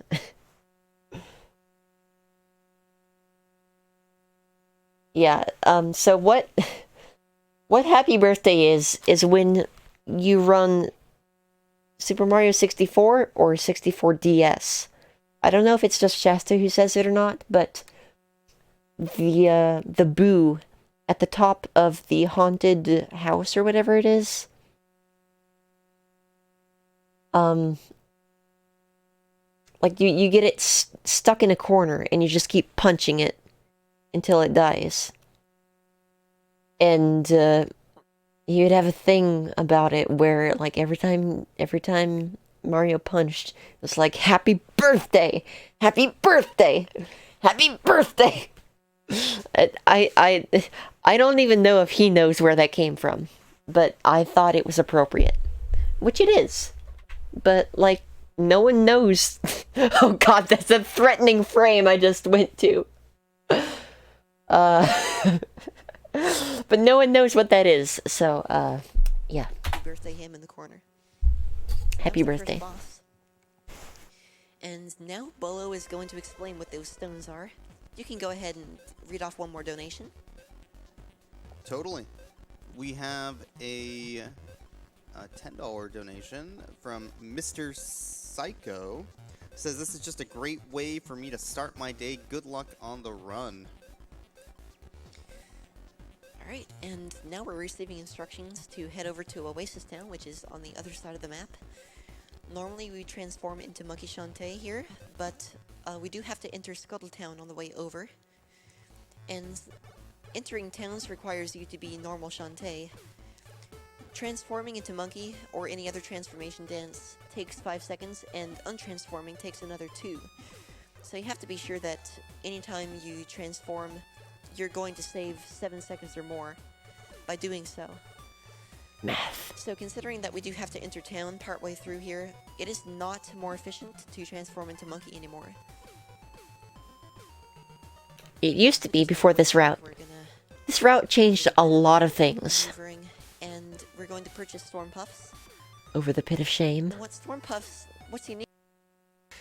Yeah, so what Happy Birthday is when you run Super Mario 64 or 64 DS. I don't know if it's just Shasta who says it or not, but the boo at the top of the haunted house or whatever it is, like you get it stuck in a corner and you just keep punching it until it dies. And you'd have a thing about it where, like, every time Mario punched, it was like, happy birthday, happy birthday, happy birthday. I don't even know if he knows where that came from, but I thought it was appropriate, which it is. But, like, no one knows. Oh god, that's a threatening frame I just went to. But no one knows what that is, so, yeah. Happy birthday him in the corner. Happy That was the birthday. first boss. And now Bolo is going to explain what those stones are. You can go ahead and read off one more donation. Totally. We have a $10 donation from Mr. Psycho. Says this is just a great way for me to start my day. Good luck on the run. Alright, and now we're receiving instructions to head over to Oasis Town, which is on the other side of the map. Normally we transform into Monkey Shantae here, but we do have to enter Scuttle Town on the way over. And entering towns requires you to be normal Shantae. Transforming into Monkey or any other transformation dance takes 5 seconds, and untransforming takes another 2. So you have to be sure that anytime you transform, you're going to save 7 seconds or more by doing so. Math. So considering that we do have to enter town partway through here, it is not more efficient to transform into Monkey anymore. It used to be before this route. We're gonna This route changed a lot of things. maneuvering, and we're going to purchase Storm Puffs. Over the pit of shame. Now what Storm Puffs, what's unique?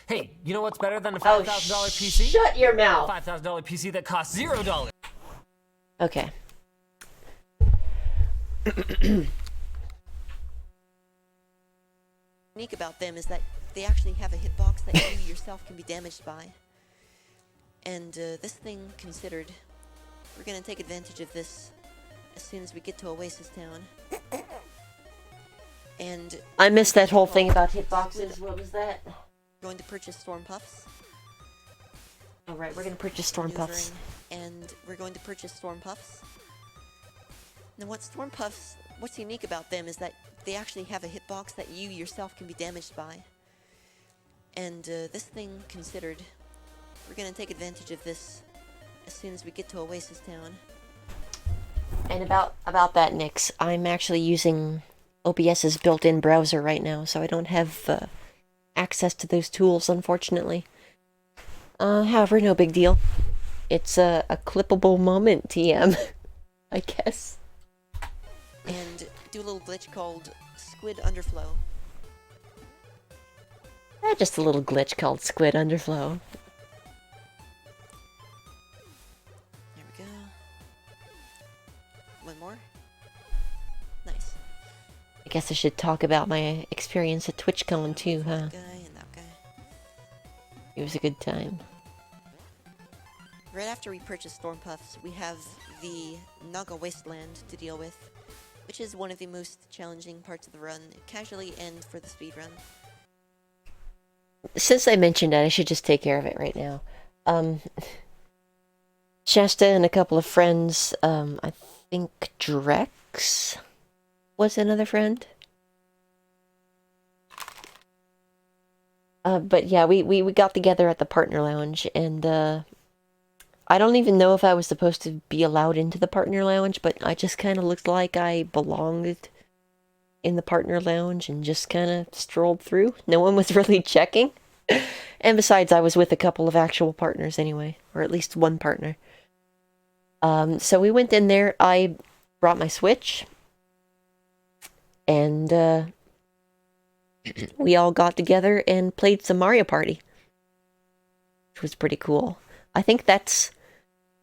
Hey, you know what's better than a $5,000 PC? Shut your mouth! $5,000 PC that costs $0. Okay. Unique about them is that they actually have a hitbox that you yourself can be damaged by. And this thing considered, we're going to take advantage of this as soon as we get to Oasis Town. And I missed that whole thing about hitboxes. What was that? going to purchase Storm Puffs. Alright, we're gonna purchase Storm Puffs. Maneuvering, and we're going to purchase Storm Puffs. Now what Storm Puffs, what's unique about them is that they actually have a hitbox that you yourself can be damaged by. And this thing considered, we're going to take advantage of this as soon as we get to Oasis Town. And about that, Nix, I'm actually using OBS's built-in browser right now, so I don't have access to those tools, unfortunately. However, no big deal. It's a clippable moment, TM, I guess. And do a little glitch called Squid Underflow. Just a little glitch called Squid Underflow. There we go. One more. Nice. I guess I should talk about my experience at TwitchCon too, huh? That guy and that guy. It was a good time. Right after we purchase Storm Puffs, we have the Naga Wasteland to deal with, which is one of the most challenging parts of the run, casually and for the speed run. Since I mentioned it, I should just take care of it right now. Shasta and a couple of friends, I think Drex was another friend. But yeah, we got together at the partner lounge, and I don't even know if I was supposed to be allowed into the partner lounge, but I just kind of looked like I belonged in the partner lounge and just kind of strolled through. No one was really checking. And besides, I was with a couple of actual partners anyway, or at least one partner. So we went in there. I brought my Switch, and we all got together and played some Mario Party, which was pretty cool. I think that's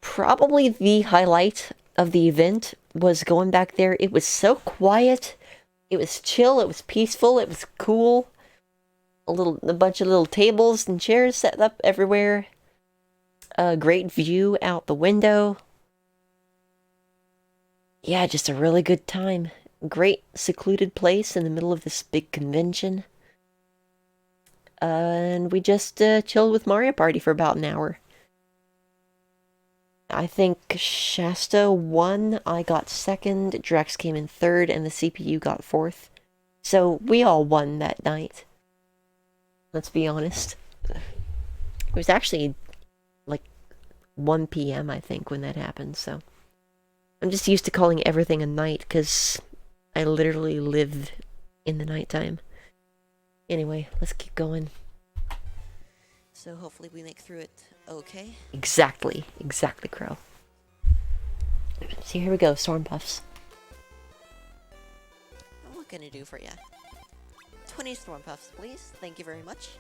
probably the highlight of the event, was going back there. It was so quiet. It was chill. It was peaceful. It was cool. A bunch of little tables and chairs set up everywhere. A great view out the window. Yeah, just a really good time. Great secluded place in the middle of this big convention. And we just chilled with Mario Party for about an hour. I think Shasta won, I got second, Drex came in third, and the CPU got fourth. So we all won that night. Let's be honest. It was actually like 1 p.m. I think when that happened, so... I'm just used to calling everything a night, because I literally live in the nighttime. Anyway, let's keep going. So hopefully we make through it okay. Exactly, Crow. So here we go, Storm Puffs. What can I do for ya? 20 Storm Puffs, please. Thank you very much.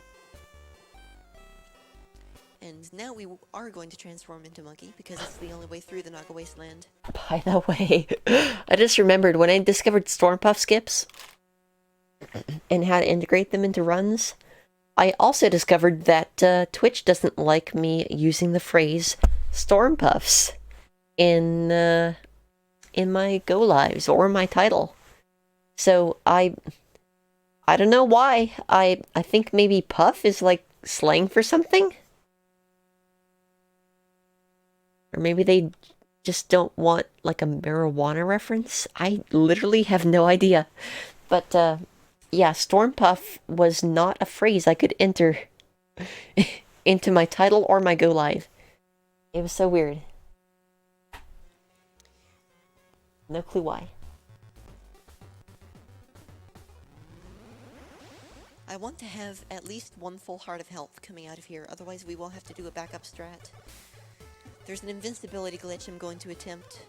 And now we are going to transform into Monkey, because it's the only way through the Naga Wasteland. By the way, I just remembered when I discovered Storm Puff skips and how to integrate them into runs, I also discovered that Twitch doesn't like me using the phrase Storm Puffs in my go lives or my title. So I don't know why. I think maybe Puff is like slang for something? Or maybe they just don't want like a marijuana reference? I literally have no idea. But yeah, Storm Puff was not a phrase I could enter into my title or my go live. It was so weird. No clue why. I want to have at least one full heart of health coming out of here, otherwise we will have to do a backup strat. There's an invincibility glitch I'm going to attempt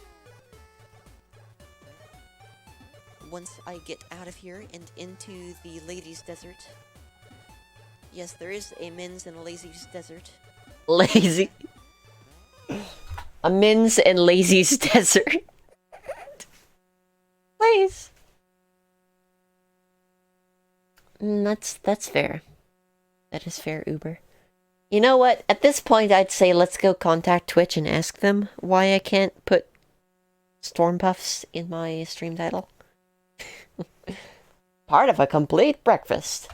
once I get out of here and into the Ladies' Desert. Yes, there is a men's and a ladies' desert. Lazy. A men's and lazy's desert. Please. That's fair. That is fair, Uber. You know what? At this point, I'd say let's go contact Twitch and ask them why I can't put Storm Puffs in my stream title. Part of a complete breakfast.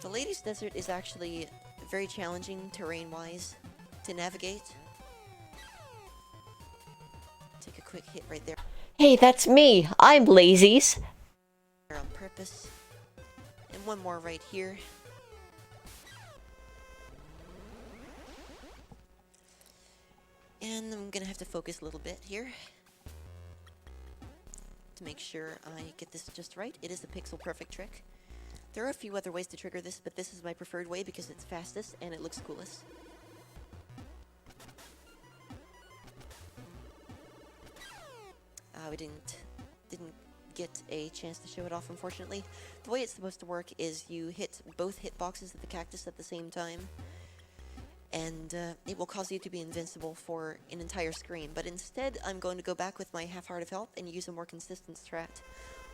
The Ladies' Desert is actually very challenging terrain-wise to navigate. Take a quick hit right there. Hey, that's me. I'm Lazy's. On purpose. And one more right here. And I'm gonna have to focus a little bit here to make sure I get this just right. It is the pixel perfect trick. There are a few other ways to trigger this, but this is my preferred way because it's fastest and it looks coolest. We didn't get a chance to show it off, unfortunately. The way it's supposed to work is you hit both hitboxes of the cactus at the same time, and it will cause you to be invincible for an entire screen. But instead, I'm going to go back with my half heart of health and use a more consistent strat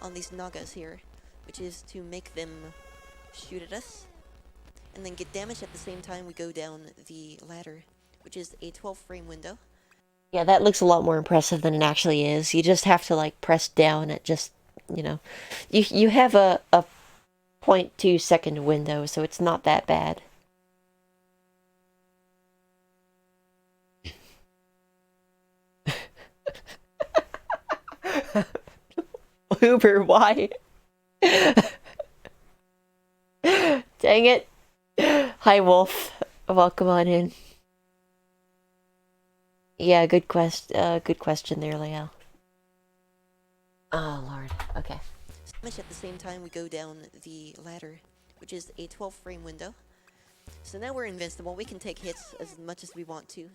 on these Nagas here, which is to make them shoot at us, and then get damage at the same time we go down the ladder, which is a 12-frame window. Yeah, that looks a lot more impressive than it actually is. You just have to, like, press down at just, you know... You have a 0.2 second window, so it's not that bad. Uber, why? Dang it. Hi, Wolf. Welcome on in. Yeah, good question there, Leo. Oh, Lord. Okay. Much at the same time, we go down the ladder, which is a 12-frame window. So now we're invincible. We can take hits as much as we want to.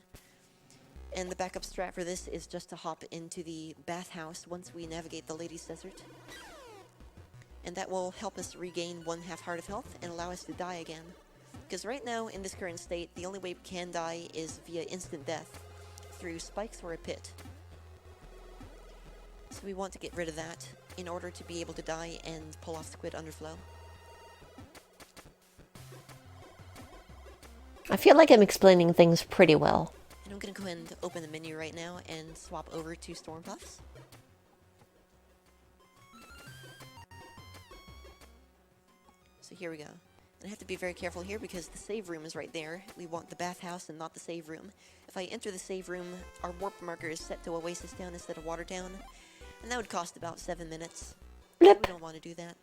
And the backup strat for this is just to hop into the bathhouse once we navigate the Ladies' Desert. And that will help us regain 1/2 heart of health and allow us to die again. Because right now, in this current state, the only way we can die is via instant death, through spikes or a pit. So we want to get rid of that in order to be able to die and pull off Squid Underflow. I feel like I'm explaining things pretty well. And I'm going to go ahead and open the menu right now and swap over to Storm Puffs. So here we go. And I have to be very careful here because the save room is right there. We want the bathhouse and not the save room. If I enter the save room, our warp marker is set to Oasis Town instead of Water Town. And that would cost about 7 minutes. Blip. We don't want to do that.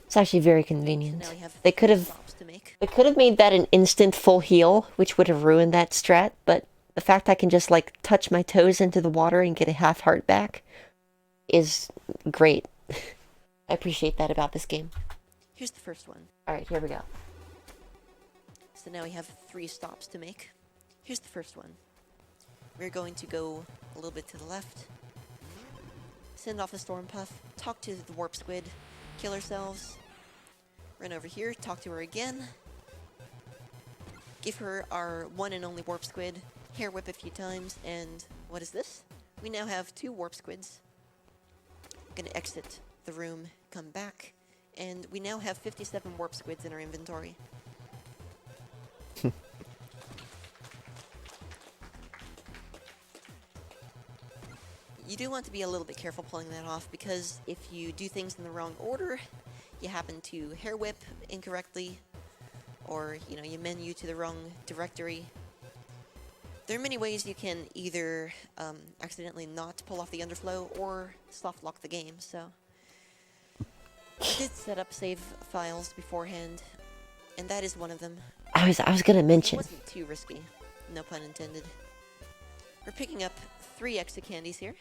It's actually very So convenient. now we have They could have stops to make. made that an instant full heal, which would have ruined that strat, but the fact I can just like touch my toes into the water and get a 1/2 heart back is great. I appreciate that about this game. Here's the first one. Alright, here we go. So now we have 3 stops to make. Here's the first one. We're going to go a little bit to the left. Send off a Storm Puff. Talk to the Warp Squid. Kill ourselves. Run over here. Talk to her again. Give her our one and only Warp Squid. Hair whip a few times. And what is this? We now have 2 Warp Squids. I'm going to exit the room. Come back. And we now have 57 Warp Squids in our inventory. You do want to be a little bit careful pulling that off because if you do things in the wrong order, you happen to hair whip incorrectly, or you menu to the wrong directory. There are many ways you can either accidentally not pull off the underflow or soft lock the game. So I did set up save files beforehand, and that is one of them. I was gonna It mention. wasn't too risky, no pun intended. We're picking up 3 extra candies here.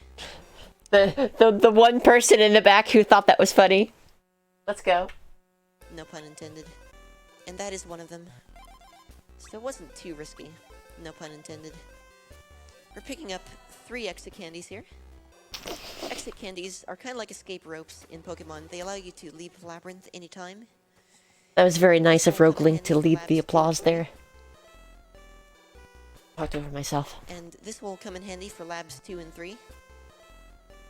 The one person in the back who thought that was funny. Let's go. No pun intended. And that is one of them. So it wasn't too risky. No pun intended. We're picking up 3 exit candies here. Exit candies are kind of like escape ropes in Pokemon. They allow you to leave Labyrinth anytime. That was very nice of Roguelink to lead the applause there. Talked over myself. And this will come in handy for Labs 2 and 3.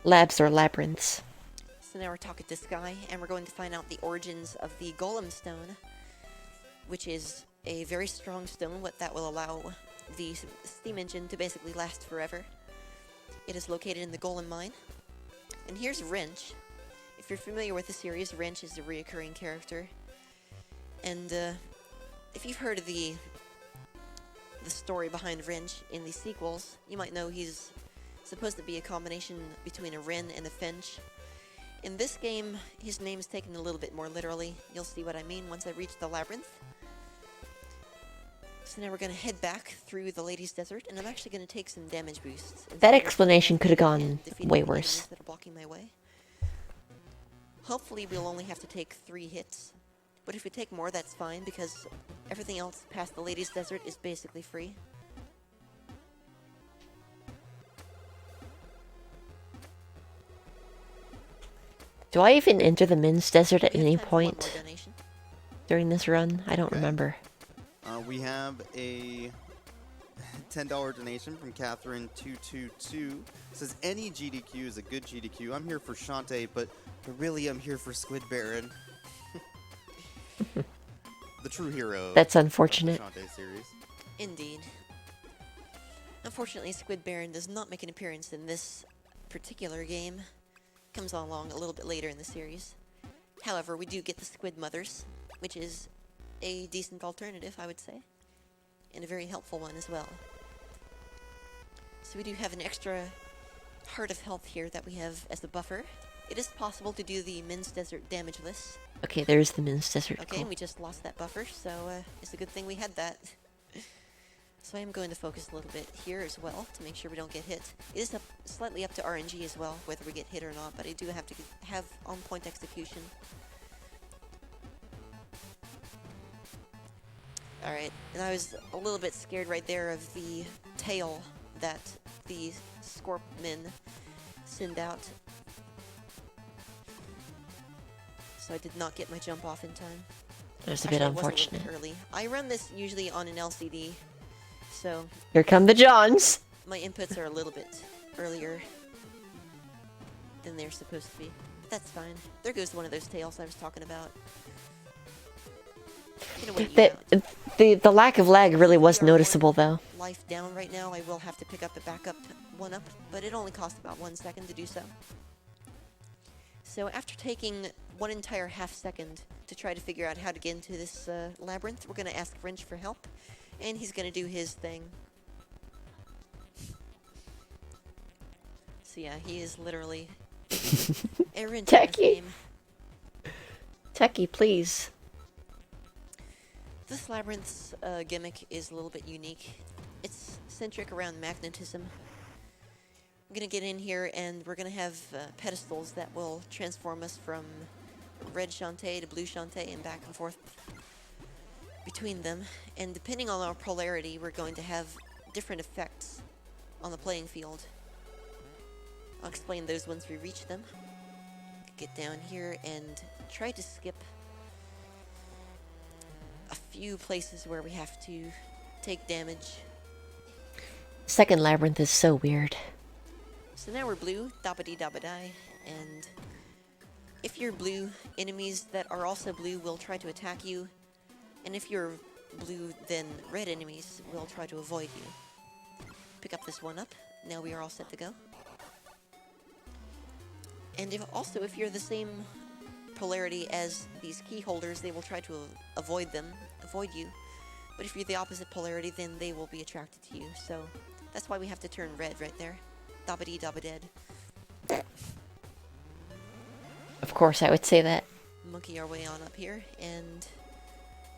Labs or labyrinths. So now we're talking to Sky, and we're going to find out the origins of the Golem Stone, which is a very strong stone that will allow the steam engine to basically last forever. It is located in the Golem Mine. And here's Wrench. If you're familiar with the series, Wrench is a reoccurring character. And if you've heard of the story behind Wrench in the sequels, you might know he's supposed to be a combination between a Wren and a Finch. In this game, his name is taken a little bit more literally. You'll see what I mean once I reach the labyrinth. So now we're going to head back through the Ladies' Desert, and I'm actually going to take some damage boosts. That explanation could have gone way worse. That are blocking my way. Hopefully we'll only have to take 3 hits. But if we take more, that's fine, because everything else past the Ladies' Desert is basically free. Do I even enter the men's desert at We have any time for one more point donation. during this run? I don't Okay. remember. We have a $10 donation from Catherine222. Says any GDQ is a good GDQ. I'm here for Shantae, but really I'm here for Squid Baron. The true hero. That's of the unfortunate. Shantae series. Indeed. Unfortunately, Squid Baron does not make an appearance in this particular game. Comes along a little bit later in the series. However, we do get the Squid Mothers, which is a decent alternative, I would say. And a very helpful one as well. So we do have an extra heart of health here that we have as a buffer, It is possible to do the Min's Desert damageless. Okay, there's the Min's Desert. Okay, Cool. and we just lost that buffer, so it's a good thing we had that. So I am going to focus a little bit here as well to make sure we don't get hit. It is slightly up to RNG as well, whether we get hit or not, but I do have to have on-point execution. Alright, and I was a little bit scared right there of the tail that the Scorpmin send out. So I did not get my jump off in time. There's a bit Actually, it was unfortunate. little bit early. I run this usually on an LCD, so Here come the Johns. my inputs are a little bit earlier than they're supposed to be. But that's fine. There goes one of those tails I was talking about. Gonna wait you out. The lack of lag really was We are noticeable, one though. Life down right now. I will have to pick up a backup one-up, but it only costs about 1 second to do so. So after taking one entire half second to try to figure out how to get into this labyrinth, we're going to ask Wrench for help, and he's going to do his thing. So yeah, he is literally a wrench in this Techie. game. Techie, please. This labyrinth's gimmick is a little bit unique. It's centric around magnetism. I'm gonna get in here and we're gonna have pedestals that will transform us from red Shantae to blue Shantae and back and forth between them. And depending on our polarity, we're going to have different effects on the playing field. I'll explain those once we reach them. Get down here and try to skip a few places where we have to take damage. Second labyrinth is so weird. So now we're blue, dabba-dee-dabba-die, and if you're blue, enemies that are also blue will try to attack you, and if you're blue, then red enemies will try to avoid you. Pick up this one up. Now we are all set to go. And if you're the same polarity as these key holders, they will try to avoid you. But if you're the opposite polarity, then they will be attracted to you. So that's why we have to turn red right there. Dabba-dee-dabba-dead. Of course, I would say that. Monkey our way on up here and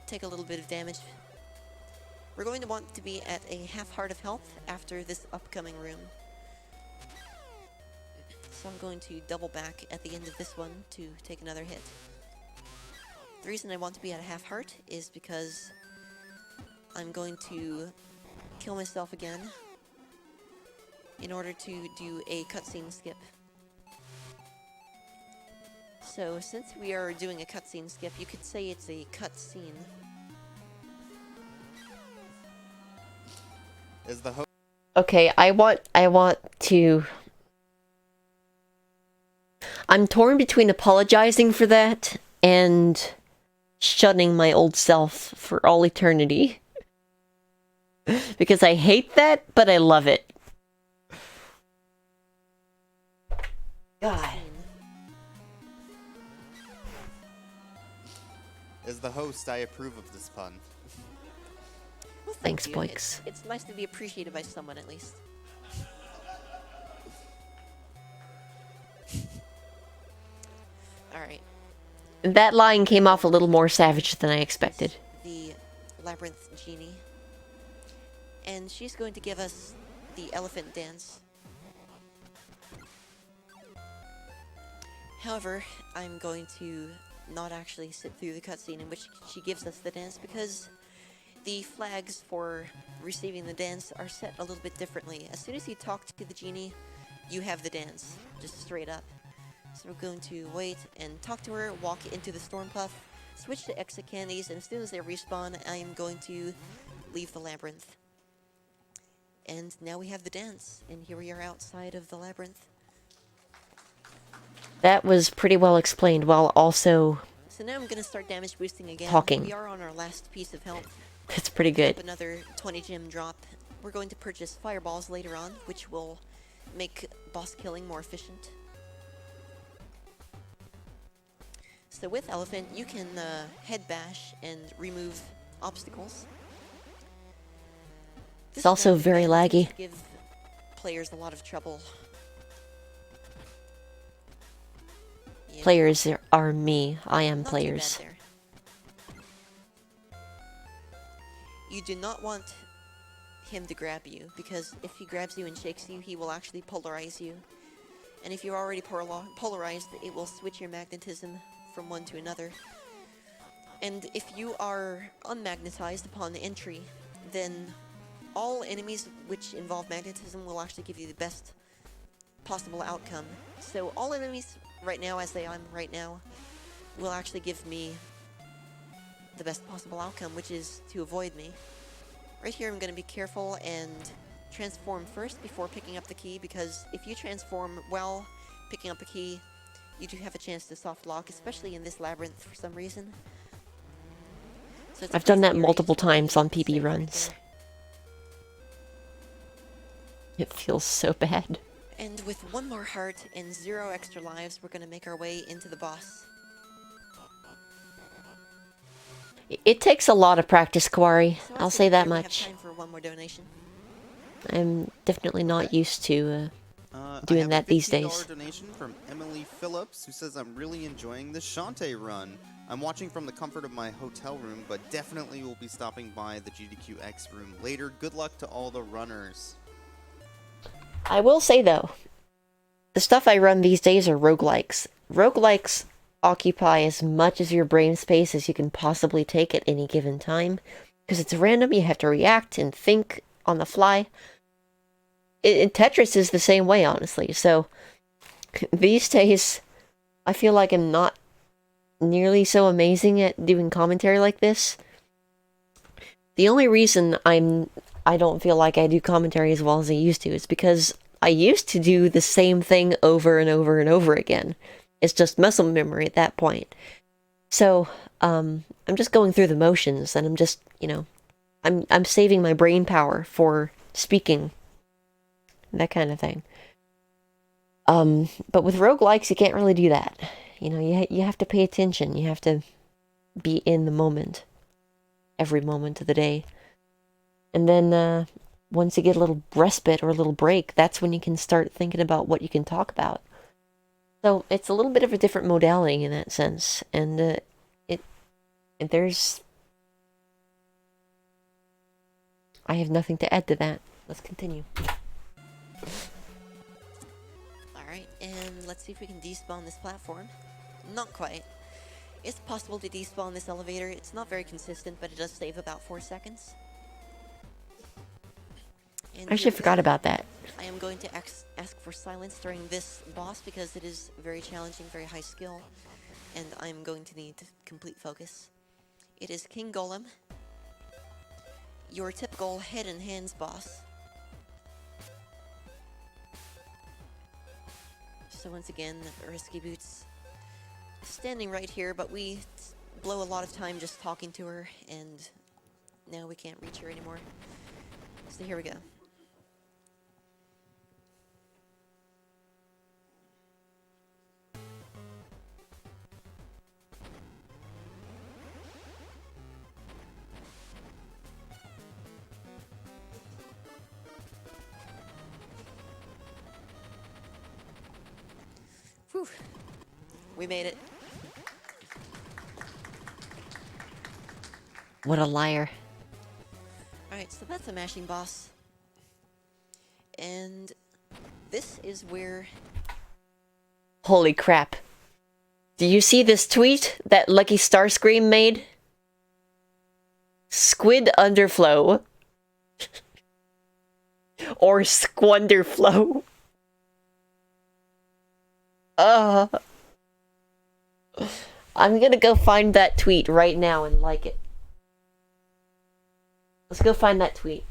take a little bit of damage. We're going to want to be at a half heart of health after this upcoming room. So I'm going to double back at the end of this one to take another hit. The reason I want to be at a half heart is because I'm going to kill myself again in order to do a cutscene skip. So since we are doing a cutscene skip, you could say it's a cutscene. Is the host Okay, I want to... I'm torn between apologizing for that and shunning my old self for all eternity. Because I hate that, but I love it. God. As the host, I approve of this pun. Well, Thanks, you. Boix. It's nice to be appreciated by someone at least. Alright. That line came off a little more savage than I expected. The Labyrinth Genie. And she's going to give us the elephant dance. However, I'm going to not actually sit through the cutscene in which she gives us the dance because the flags for receiving the dance are set a little bit differently. As soon as you talk to the genie, you have the dance, just straight up. So we're going to wait and talk to her, walk into the Storm Puff, switch to exit candies, and as soon as they respawn, I am going to leave the labyrinth. And now we have the dance, and here we are outside of the labyrinth. That was pretty well explained, while also... So now I'm going to start damage boosting again. Talking. We are on our last piece of health. It's pretty good. Another 20 gem drop. We're going to purchase fireballs later on, which will make boss killing more efficient. So with Elephant, you can head bash and remove obstacles. It's also very laggy. Give players a lot of trouble. Players are me. I am Not players. too bad there. You do not want him to grab you, because if he grabs you and shakes you, he will actually polarize you. And if you're already polarized, it will switch your magnetism from one to another. And if you are unmagnetized upon entry, then all enemies which involve magnetism will actually give you the best possible outcome. So all enemies right now, as they are right now, will actually give me the best possible outcome, which is to avoid me. Right here I'm going to be careful and transform first before picking up the key, because if you transform while picking up a key, you do have a chance to soft lock, especially in this labyrinth for some reason. So I've done that area, multiple just wanna times be on PB safe right runs. there. It feels so bad. And with one more heart and 0 extra lives, we're going to make our way into the boss. It takes a lot of practice, Quarry. So I'll as say we that we have much. time for one more donation. I'm definitely not Okay. used to I doing have that a these $15 days. donation from Emily Phillips, who says, I'm really enjoying the Shantae run. I'm watching from the comfort of my hotel room, but definitely will be stopping by the GDQx room later. Good luck to all the runners. I will say, though, the stuff I run these days are roguelikes. Roguelikes occupy as much of your brain space as you can possibly take at any given time. Because it's random, you have to react and think on the fly. Tetris is the same way, honestly. So, these days, I feel like I'm not nearly so amazing at doing commentary like this. The only reason I don't feel like I do commentary as well as I used to is because I used to do the same thing over and over and over again. It's just muscle memory at that point. So, I'm just going through the motions, and I'm just, I'm saving my brain power for speaking. That kind of thing. But with roguelikes, you can't really do that. You have to pay attention. You have to be in the moment. Every moment of the day. And then, once you get a little respite or a little break, that's when you can start thinking about what you can talk about. So, it's a little bit of a different modality in that sense. And, I have nothing to add to that. Let's continue. Alright, and let's see if we can despawn this platform. Not quite. It's possible to despawn this elevator. It's not very consistent, but it does save about 4 seconds. And I actually forgot about that. I am going to ask for silence during this boss because it is very challenging, very high skill, and I'm going to need complete focus. It is King Golem, your typical head and hands boss. So once again, Risky Boots standing right here, but we blow a lot of time just talking to her, and now we can't reach her anymore. So here we go. Whew. We made it. What a liar. Alright, so that's a mashing boss. And this is where... Holy crap. Do you see this tweet that Lucky Starscream made? Squid underflow. Or squanderflow. I'm gonna go find that tweet right now and like it. Let's go find that tweet.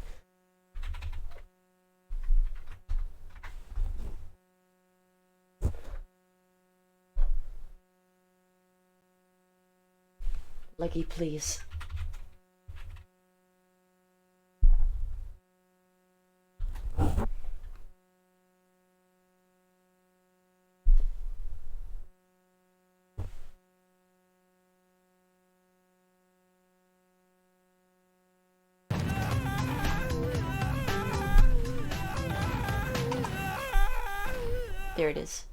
Lucky, please. There it is.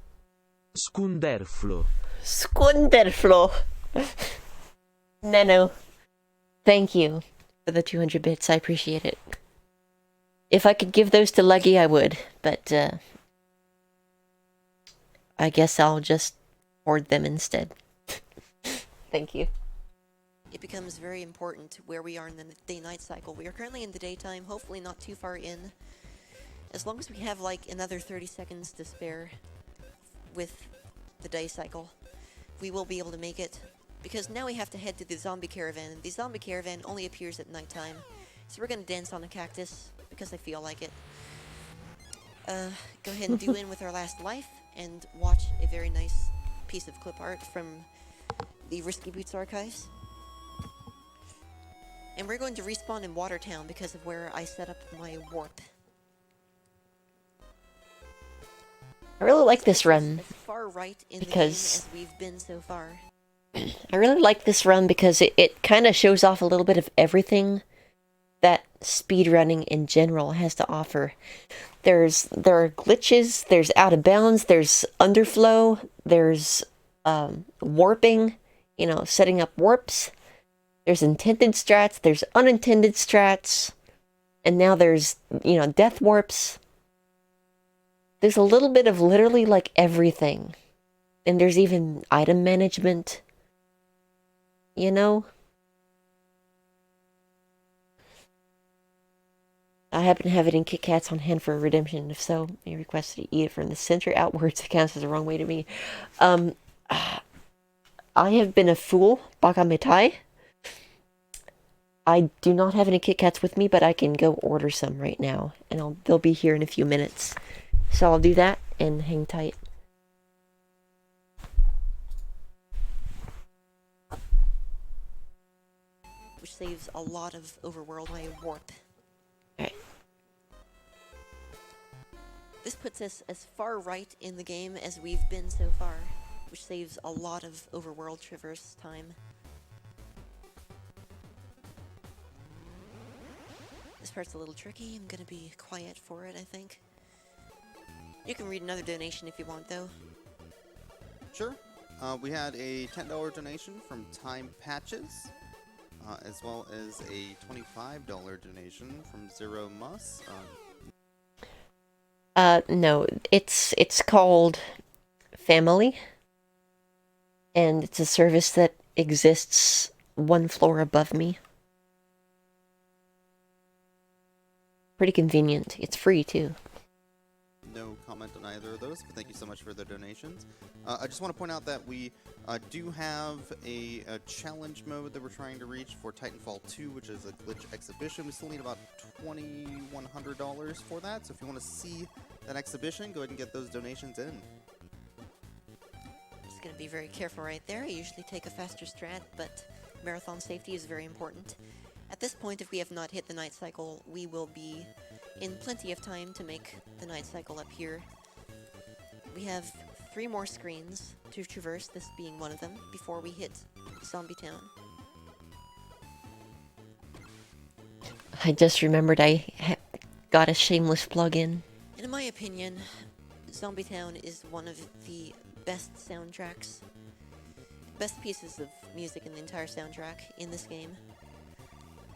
Squanderflow. Skunderflo. Nano. Thank you for the 200 bits. I appreciate it. If I could give those to Leggy, I would, but I guess I'll just hoard them instead. Thank you. It becomes very important where we are in the day-night cycle. We are currently in the daytime, hopefully not too far in. As long as we have like another 30 seconds to spare with the day cycle, we will be able to make it. Because now we have to head to the zombie caravan, and the zombie caravan only appears at nighttime. So we're gonna dance on a cactus, because I feel like it. Go ahead and do in with our last life, and watch a very nice piece of clip art from the Risky Boots archives. And we're going to respawn in Watertown because of where I set up my warp. I really like this run As far right in because the game as we've been so far. I really like this run because it kind of shows off a little bit of everything that speedrunning in general has to offer. There are glitches, there's out of bounds, there's underflow, there's warping, you know, setting up warps. There's intended strats, there's unintended strats, and now there's, you know, death warps. There's a little bit of literally like everything. And there's even item management. You know? I happen to have it in Kit Kats on hand for redemption. If so, may request to eat it from the center outwards. It counts as the wrong way to me. I have been a fool, baka mitai. I do not have any Kit Kats with me, but I can go order some right now. And they'll be here in a few minutes. So I'll do that and hang tight. Which saves a lot of overworld by warp. Alright. This puts us as far right in the game as we've been so far, which saves a lot of overworld traverse time. This part's a little tricky. I'm gonna be quiet for it, I think. You can read another donation if you want, though. Sure. We had a $10 donation from Time Patches, as well as a $25 donation from Zero Mus. No, it's called Family, and it's a service that exists one floor above me. Pretty convenient. It's free too. No comment on either of those, but thank you so much for the donations. I just want to point out that we do have a challenge mode that we're trying to reach for Titanfall 2, which is a glitch exhibition. We still need about $2,100 for that, so if you want to see that exhibition, go ahead and get those donations in. Just gonna be very careful right there. I usually take a faster strat, but marathon safety is very important. At this point, if we have not hit the night cycle, we will be in plenty of time to make the night cycle up here. We have 3 more screens to traverse, this being one of them, before we hit Zombie Town. I just remembered I got a shameless plug-in. And in my opinion, Zombie Town is one of the best soundtracks, best pieces of music in the entire soundtrack in this game.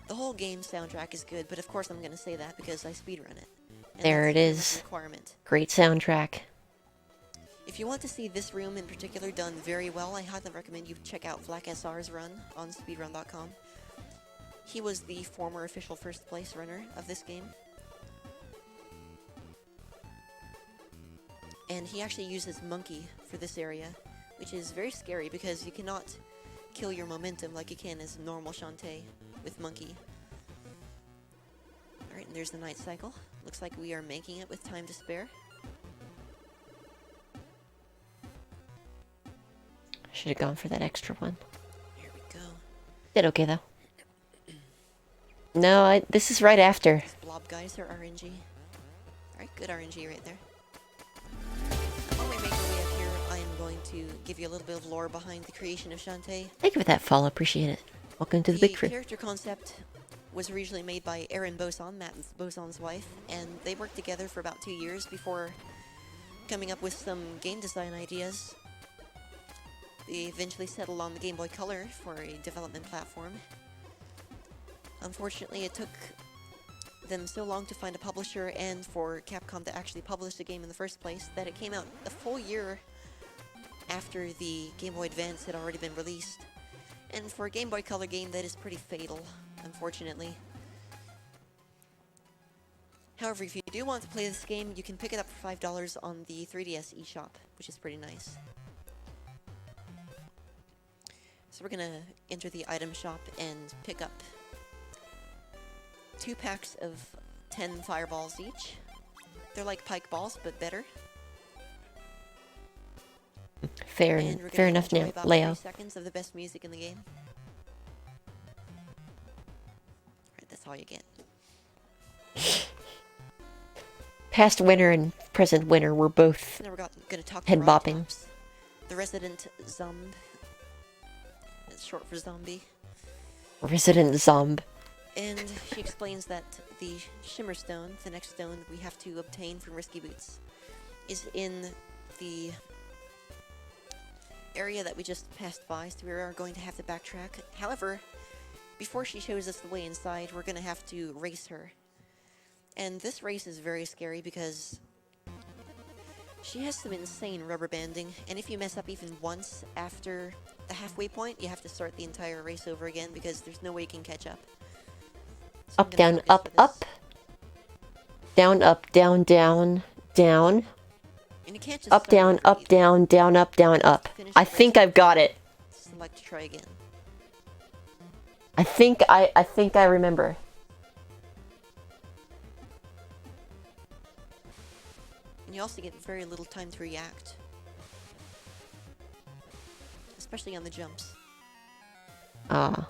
The whole game's soundtrack is good, but of course I'm going to say that because I speedrun it. And There that's it pretty much is. a requirement. Great soundtrack. If you want to see this room in particular done very well, I highly recommend you check out Flak SR's run on speedrun.com. He was the former official first place runner of this game. And he actually uses Monkey for this area, which is very scary because you cannot kill your momentum like you can as normal Shantae with Monkey. Alright, and there's the night cycle. Looks like we are making it with time to spare. I should have gone for that extra one. Here we go. Did okay though. No, this is right after. These blob guys are RNG. Alright, good RNG right there. While we make our way up here, I am going to give you a little bit of lore behind the creation of Shantae. Thank you for that follow. Appreciate it. Welcome to the big trip. Character concept was originally made by Erin Boson, Matt Boson's wife, and they worked together for about 2 years before coming up with some game design ideas. They eventually settled on the Game Boy Color for a development platform. Unfortunately, it took them so long to find a publisher and for Capcom to actually publish the game in the first place that it came out a full year after the Game Boy Advance had already been released. And for a Game Boy Color game, that is pretty fatal, unfortunately. However, if you do want to play this game, you can pick it up for $5 on the 3DS eShop, which is pretty nice. So we're gonna enter the item shop and pick up 2 packs of 10 fireballs each. They're like pike balls, but better. Fair enough now, about Leo. 3 seconds of the best music in the game. Alright, that's all you get. Past winner and present winner were both Now we're gonna talk head to bopping. Rob, the resident zomb. It's short for zombie. Resident Zomb. And she explains that the Shimmer Stone, the next stone we have to obtain from Risky Boots, is in the area that we just passed by, so we are going to have to backtrack. However, before she shows us the way inside, we're going to have to race her. And this race is very scary because she has some insane rubber banding, and if you mess up even once after the halfway point, you have to start the entire race over again because there's no way you can catch up. So I'm Up, gonna down, focus up, for this. up. Down, up, down, down, down. And you can't just Up, start down, over up, either. down, down, up, down, up. Finish I the think race. I've got it. Select to try again. I think I remember. And you also get very little time to react. Especially on the jumps. Ah,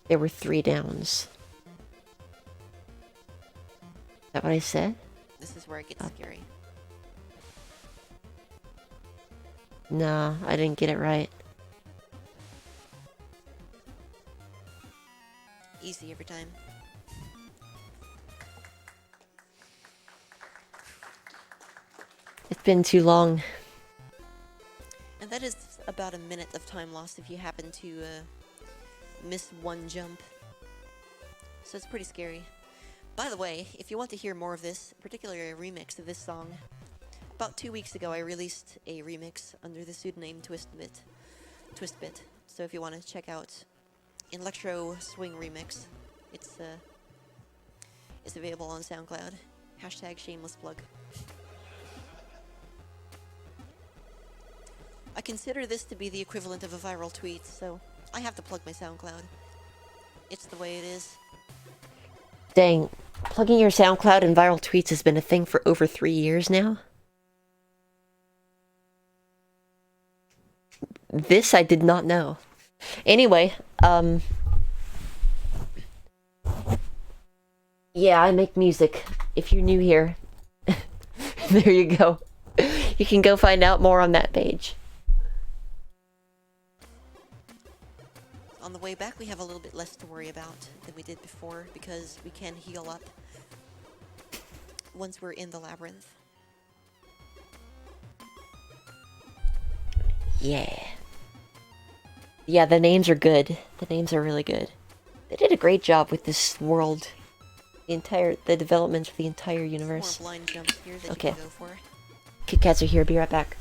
there were 3 downs. Is that what I said? This is where it gets scary. Nah, I didn't get it right. Easy every time. It's been too long. And that is about a minute of time lost if you happen to miss one jump. So it's pretty scary. By the way, if you want to hear more of this, particularly a remix of this song, about 2 weeks ago I released a remix under the pseudonym Twistbit. So if you want to check out an electro swing remix, it's available on SoundCloud. Hashtag shameless plug. I consider this to be the equivalent of a viral tweet, so I have to plug my SoundCloud. It's the way it is. Dang, plugging your SoundCloud and viral tweets has been a thing for over 3 years now. This I did not know. Anyway, yeah, I make music. If you're new here, there you go. You can go find out more on that page. On the way back, we have a little bit less to worry about than we did before because we can heal up once we're in the labyrinth. Yeah. Yeah, the names are good. The names are really good. They did a great job with this world. The development of the entire universe. More blind jumps here that Okay. you can go for. Kit Kats are here. Be right back.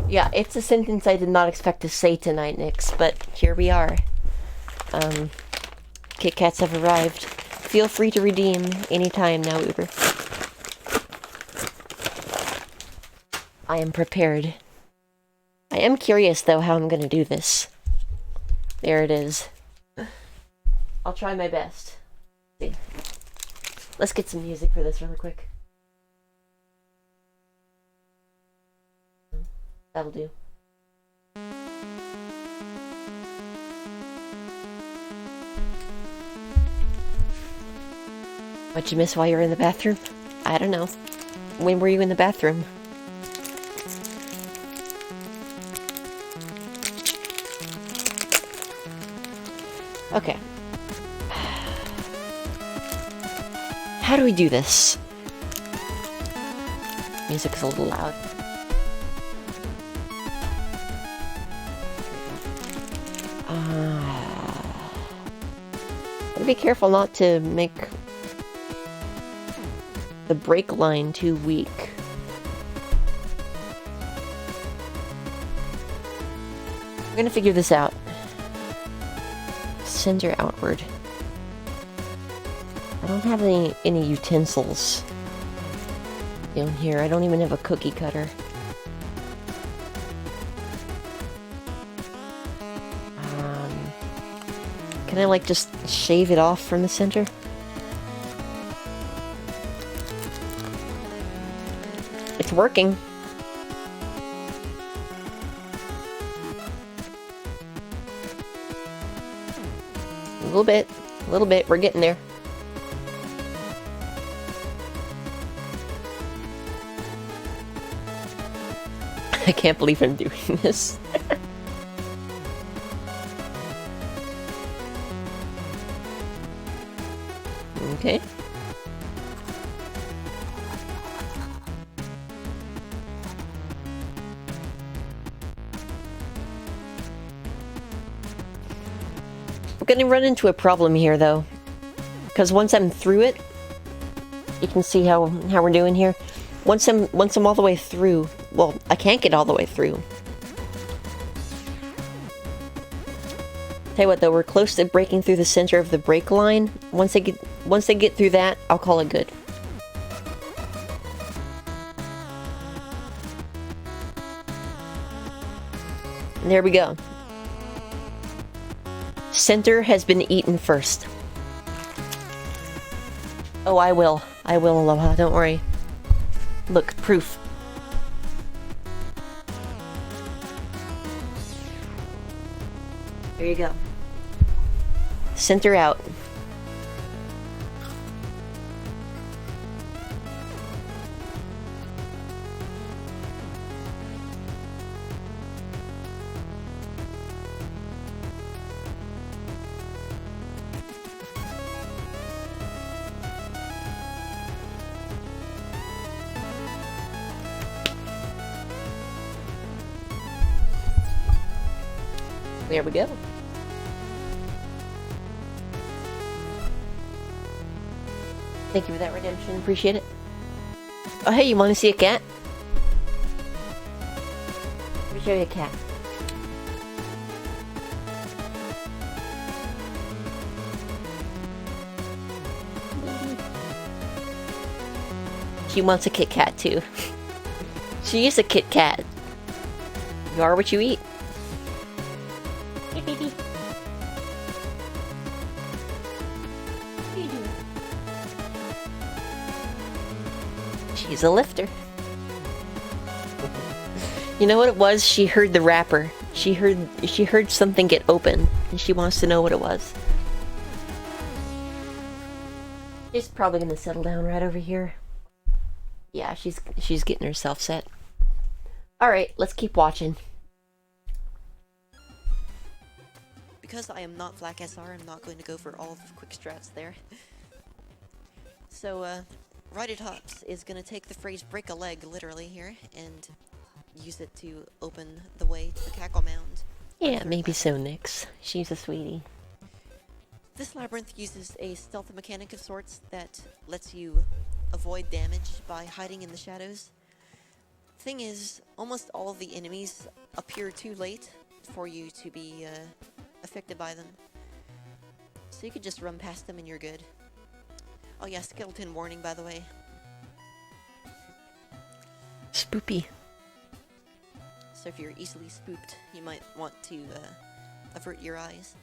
Yeah, it's a sentence I did not expect to say tonight, Nix, but here we are. Kit Kats have arrived. Feel free to redeem anytime now, Uber. I am prepared. I am curious, though, how I'm gonna do this. There it is. I'll try my best. See. Let's get some music for this really quick. That'll do. What'd you miss while you were in the bathroom? I don't know. When were you in the bathroom? Okay. How do we do this? Music's a little loud. Gotta be careful not to make the brake line too weak. We're gonna figure this out. Center outward. I don't have any utensils down here. I don't even have a cookie cutter. Can I like just shave it off from the center? It's working. A little bit. We're getting there. I can't believe I'm doing this. Okay. We're gonna run into a problem here, though, because once I'm through it, you can see how we're doing here. Once I'm all the way through, well, I can't get all the way through. Tell you what, though, we're close to breaking through the center of the brake line. Once they get through that, I'll call it good. And there we go. Center has been eaten first. Oh, I will, Aloha, don't worry. Look, proof. There you go. Center out. There we go. Thank you for that redemption. Appreciate it. Oh, hey, you want to see a cat? Let me show you a cat. She wants a Kit Kat too. She is a Kit Kat. You are what you eat. Hey, baby. She's a lifter. You know what it was? She heard the wrapper. She heard something get open, and she wants to know what it was. She's probably gonna settle down right over here. Yeah, she's getting herself set. All right, let's keep watching. Because I am not Flak SR, I'm not going to go for all of the quick strats there. So, Righted Hops is going to take the phrase break a leg literally here and use it to open the way to the Cackle Mound. Yeah, maybe so, Nyx. She's a sweetie. This labyrinth uses a stealth mechanic of sorts that lets you avoid damage by hiding in the shadows. Thing is, almost all of the enemies appear too late for you to be affected by them. So you could just run past them and you're good. Oh yeah, skeleton warning, by the way. Spoopy. So if you're easily spooked, you might want to avert your eyes.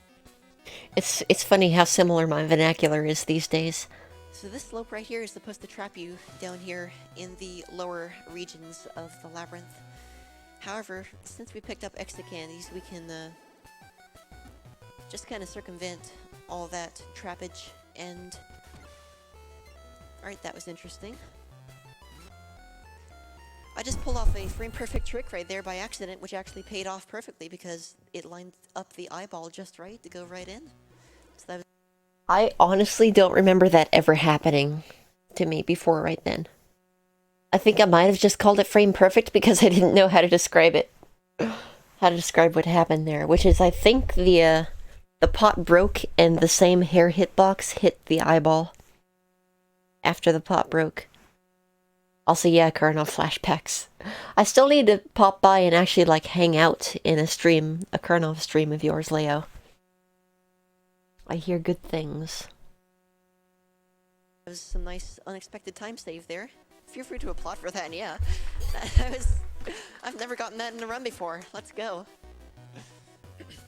It's funny how similar my vernacular is these days. So this slope right here is supposed to trap you down here in the lower regions of the labyrinth. However, since we picked up extra candies, we can just kind of circumvent all that trappage and... Alright, that was interesting. I just pulled off a frame-perfect trick right there by accident, which actually paid off perfectly because it lined up the eyeball just right to go right in. So that was... I honestly don't remember that ever happening to me before right then. I think I might have just called it frame perfect because I didn't know how to describe it. How to describe what happened there, which is I think the pot broke and the same hair hitbox hit the eyeball after the pot broke. Also, yeah, Colonel flashbacks. I still need to pop by and actually like hang out in a Colonel stream of yours, Leo. I hear good things. That was some nice unexpected time save there. Feel free to applaud for that, yeah. I've never gotten that in a run before. Let's go.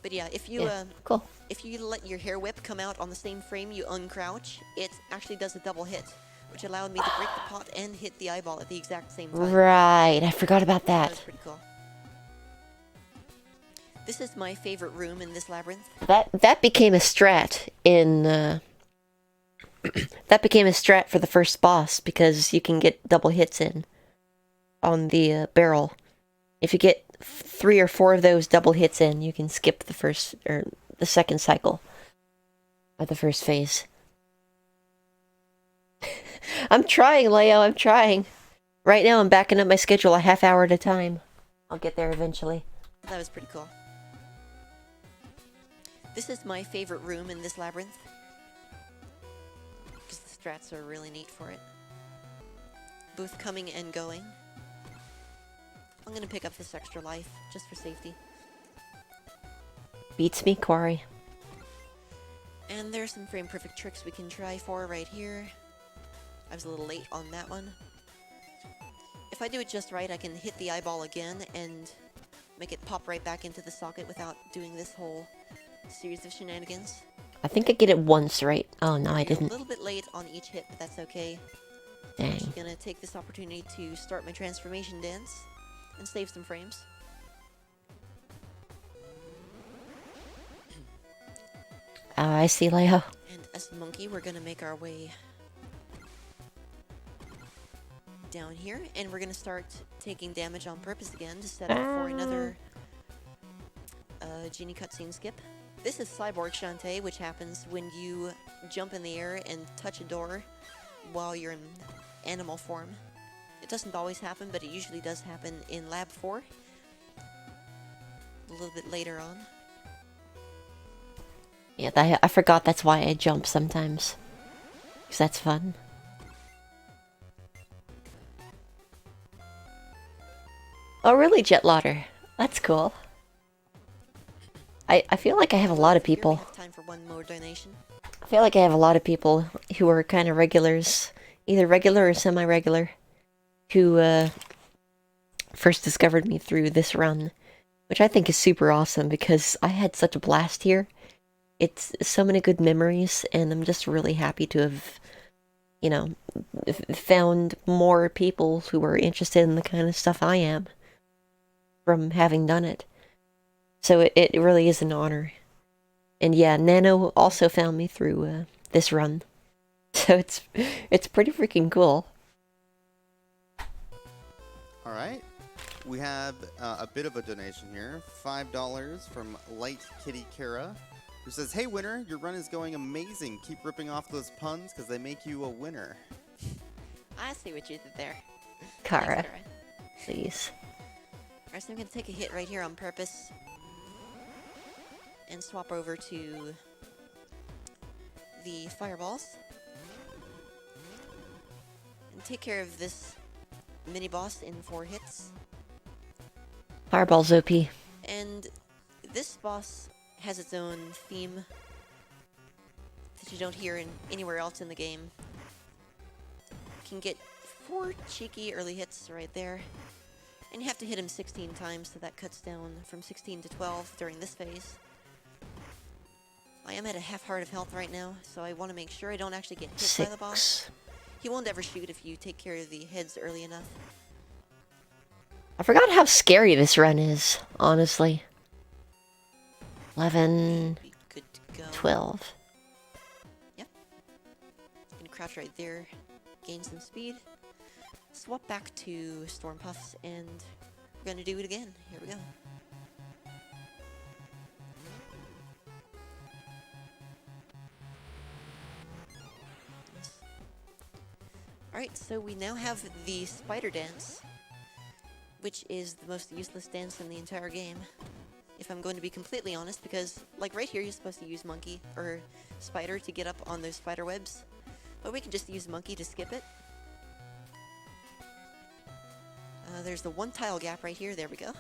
But yeah, if you cool. If you let your hair whip come out on the same frame you uncrouch, it actually does a double hit, which allowed me to break the pot and hit the eyeball at the exact same time. Right, I forgot about That was that. pretty cool. This is my favorite room in this labyrinth. That became a strat in that became a strat for the first boss because you can get double hits in on the barrel. If you get 3 or 4 of those double hits in, you can skip the first or the second cycle of the first phase. I'm trying, Leo, I'm trying. Right now I'm backing up my schedule a half hour at a time. I'll get there eventually. That was pretty cool. This is my favorite room in this labyrinth, because the strats are really neat for it. Both coming and going. I'm gonna pick up this extra life, just for safety. Beats me, Quarry. And there's some frame-perfect tricks we can try for right here. I was a little late on that one. If I do it just right, I can hit the eyeball again and make it pop right back into the socket without doing this whole series of shenanigans. I think I get it once right. Oh no, I You're didn't. a little bit late on each hit, but that's okay. I'm Dang. actually gonna take this opportunity to start my transformation dance and save some frames. I see, Leo. And as a monkey, we're gonna make our way down here, and we're gonna start taking damage on purpose again to set up for another genie cutscene skip. This is Cyborg Shantae, which happens when you jump in the air and touch a door while you're in animal form. It doesn't always happen, but it usually does happen in Lab 4. A little bit later on. Yeah, I forgot that's why I jump sometimes. Because that's fun. Oh, really, Jetlotter? That's cool. I feel like I have a lot of Here we people. have time for one more donation. I feel like I have a lot of people who are kind of regulars. Either regular or semi-regular. Who, first discovered me through this run. Which I think is super awesome because I had such a blast here. It's so many good memories, and I'm just really happy to have, you know, found more people who are interested in the kind of stuff I am from having done it. So it really is an honor. And yeah, Nano also found me through this run. So it's pretty freaking cool. All right. We have a bit of a donation here. $5 from Light Kitty Kara, who says, "Hey, winner, your run is going amazing. Keep ripping off those puns because they make you a winner." I see what you did there. Kara, Thanks, Kara. please. Alright, so I'm gonna take a hit right here on purpose. And swap over to the fireballs. And take care of this mini-boss in 4 hits. Fireball's OP. And this boss has its own theme that you don't hear anywhere else in the game. You can get 4 cheeky early hits right there. And you have to hit him 16 times, so that cuts down from 16 to 12 during this phase. I am at a half heart of health right now, so I want to make sure I don't actually get hit by the boss. 6. He won't ever shoot if you take care of the heads early enough. I forgot how scary this run is, honestly. 11, Be good to go. 12. Yep. Gonna crouch right there, gain some speed. Swap back to Storm Puffs, and we're gonna do it again. Here we go. Alright, so we now have the spider dance, which is the most useless dance in the entire game, if I'm going to be completely honest, because, like right here, you're supposed to use monkey, or spider, to get up on those spider webs, but we can just use monkey to skip it. There's the one tile gap right here, there we go,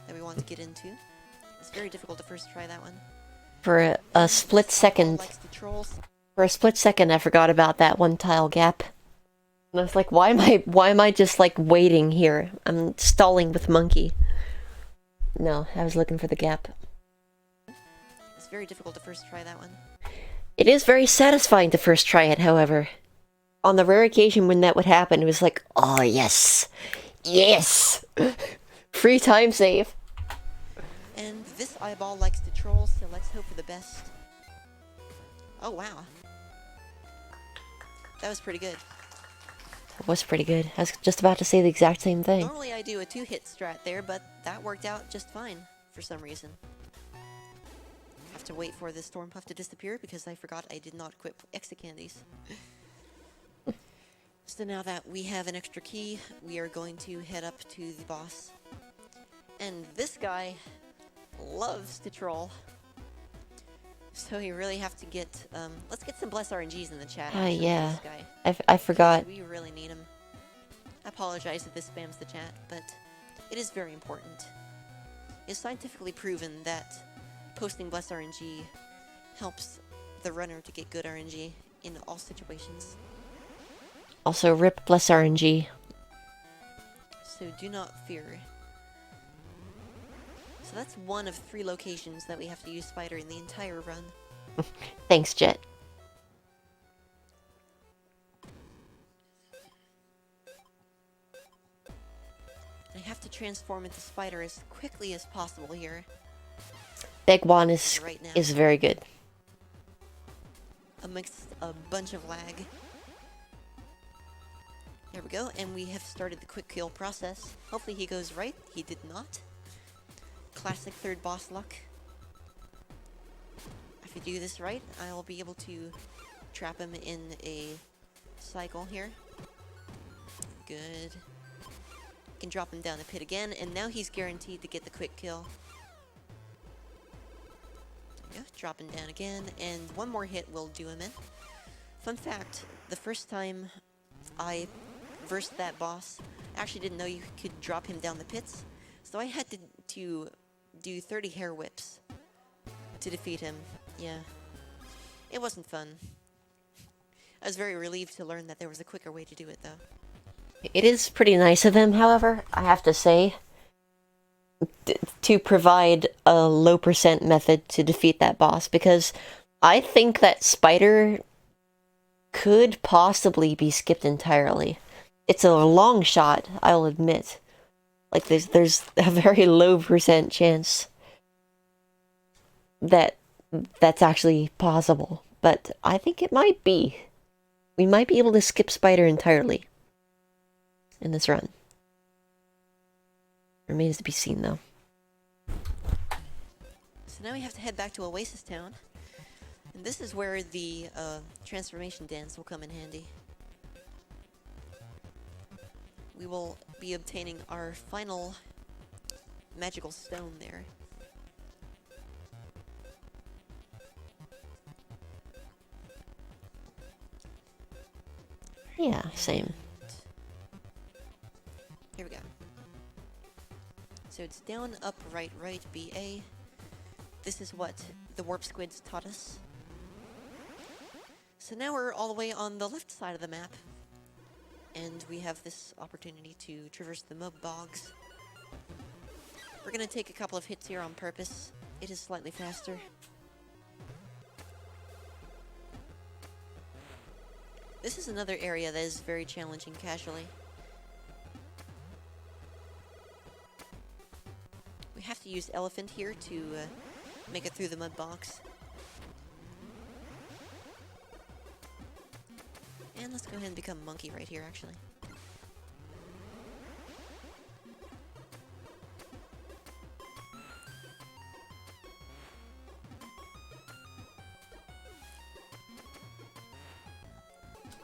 that we want to get into. It's very difficult to first try that one. For a split second, Likes to troll. I forgot about that one tile gap. And I was like, why am I just like waiting here? I'm stalling with monkey. No, I was looking for the gap. It's very difficult to first try that one. It is very satisfying to first try it, however. On the rare occasion when that would happen, it was like, oh yes! Yes! Free time save. And this eyeball likes to troll, so let's hope for the best. Oh wow. That was pretty good. That was pretty good. I was just about to say the exact same thing. Normally I do a 2-hit strat there, but that worked out just fine for some reason. Have to wait for the Storm Puff to disappear because I forgot I did not equip exit candies. So now that we have an extra key, we are going to head up to the boss. And this guy loves to troll. So you really have to get, let's get some Bless RNGs in the chat. Yeah. This guy. I forgot. We really need him. I apologize if this spams the chat, but it is very important. It's scientifically proven that posting Bless RNG helps the runner to get good RNG in all situations. Also, rip Bless RNG. So do not fear. So that's one of 3 locations that we have to use Spider in the entire run. Thanks, Jet. I have to transform into Spider as quickly as possible here. Begwan is Right now. is very good. Amidst a bunch of lag. There we go, and we have started the quick kill process. Hopefully he goes right. He did not. Classic third boss luck. If we do this right, I'll be able to trap him in a cycle here. Good. Can drop him down the pit again, and now he's guaranteed to get the quick kill. There we go. Drop him down again, and one more hit will do him in. Fun fact, the first time I versed that boss, I actually didn't know you could drop him down the pits, so I had to do 30 hair whips to defeat him. Yeah, it wasn't fun. I was very relieved to learn that there was a quicker way to do it, though. It is pretty nice of them, however, I have to say, to provide a low percent method to defeat that boss, because I think that Spider could possibly be skipped entirely. It's a long shot, I'll admit. Like, there's a very low percent chance that that's actually possible, but I think it might be. We might be able to skip Spider entirely in this run. Remains to be seen, though. So now we have to head back to Oasis Town, and this is where the transformation dance will come in handy. We will be obtaining our final magical stone there. Yeah, same. Here we go. So it's down, up, right, right, BA. This is what the warp squids taught us. So now we're all the way on the left side of the map. And we have this opportunity to traverse the mob bogs. We're going to take a couple of hits here on purpose. It is slightly faster. This is another area that is very challenging casually. We have to use elephant here to make it through the mud box. And let's go ahead and become monkey right here, actually.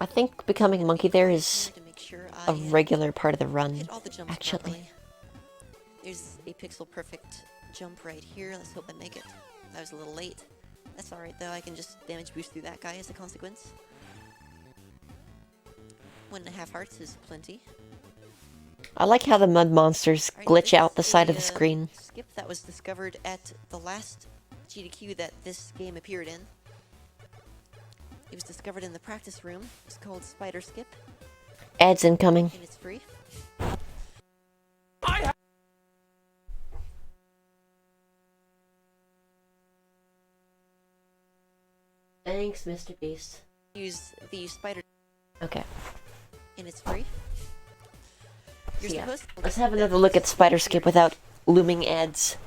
I think becoming a monkey there is To make sure a I regular part of the run, hit all the jumps actually. properly. There's a pixel perfect jump right here. Let's hope I make it. That was a little late. That's alright though, I can just damage boost through that guy as a consequence. 1.5 hearts is plenty. I like how the mud monsters Alright, glitch this out the is side of a, the screen. Skip that was discovered at the last GDQ that this game appeared in. It was discovered in the practice room. It's called Spider Skip, Ads incoming. and it's free. Thanks, Mr. Beast. Use the spider, Okay. and it's free. You're Yeah. supposed to Let's have another look at Spider Skip without looming ads.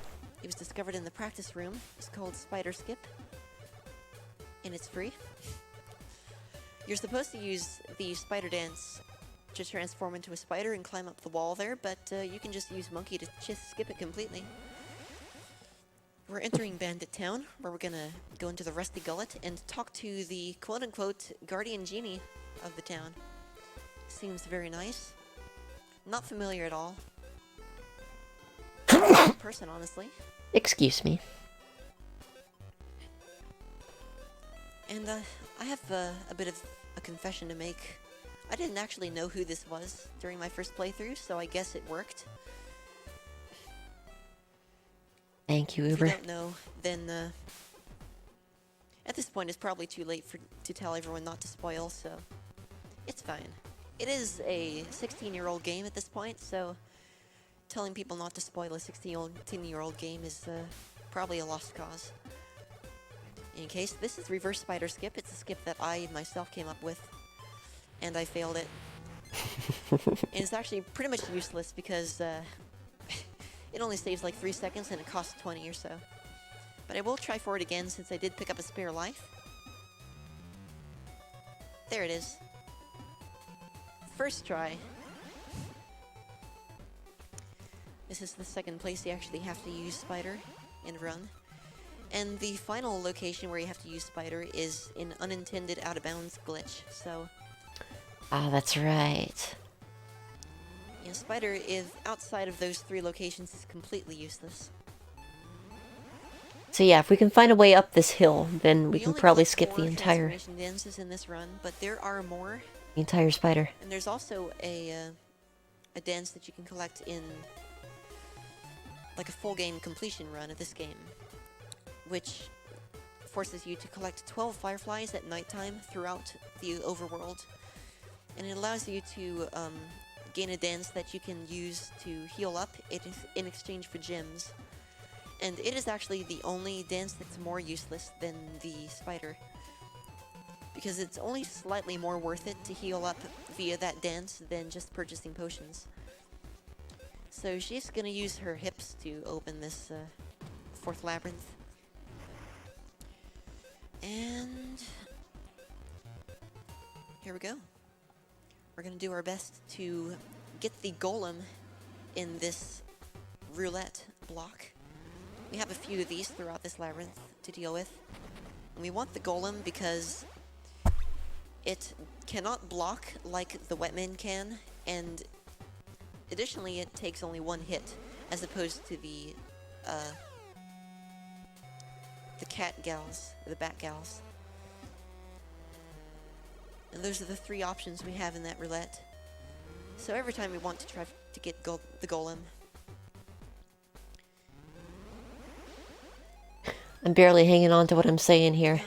It was discovered in the practice room. It's called Spider Skip, and it's free. You're supposed to use the spider dance to transform into a spider and climb up the wall there, but you can just use monkey to just skip it completely. We're entering Bandit Town, where we're gonna go into the Rusty Gullet and talk to the quote-unquote guardian genie of the town. Seems very nice. Not familiar at all. Person, honestly. Excuse me. And I have a bit of a confession to make. I didn't actually know who this was during my first playthrough, so I guess it worked. Thank you, If Uber. you don't know, then at this point it's probably too late to tell everyone not to spoil, so it's fine. It is a 16-year-old game at this point, so telling people not to spoil a 16-year-old game is probably a lost cause. In case, this is Reverse Spider Skip. It's a skip that I myself came up with, and I failed it. And it's actually pretty much useless because it only saves like 3 seconds and it costs 20 or so. But I will try for it again since I did pick up a spare life. There it is. First try. This is the second place you actually have to use Spider and run. And the final location where you have to use Spider is an unintended out-of-bounds glitch, so... Ah, that's right. Yeah, Spider is outside of those 3 locations is completely useless. So yeah, if we can find a way up this hill, then we can only probably collect skip 4 the entire transformation dances in this run, but there are more. spider. And there's also a dance that you can collect in like a full game completion run of this game, which forces you to collect 12 fireflies at nighttime throughout the overworld. And it allows you to gain a dance that you can use to heal up in exchange for gems. And it is actually the only dance that's more useless than the spider, because it's only slightly more worth it to heal up via that dance than just purchasing potions. So she's gonna use her hips to open this 4th labyrinth. And here we go. We're gonna do our best to get the golem in this roulette block. We have a few of these throughout this labyrinth to deal with. And we want the golem because it cannot block like the Wetman can, and additionally it takes only 1 hit, as opposed to the cat gals, or the bat gals. And those are the 3 options we have in that roulette. So every time we want to try to get the golem. I'm barely hanging on to what I'm saying here.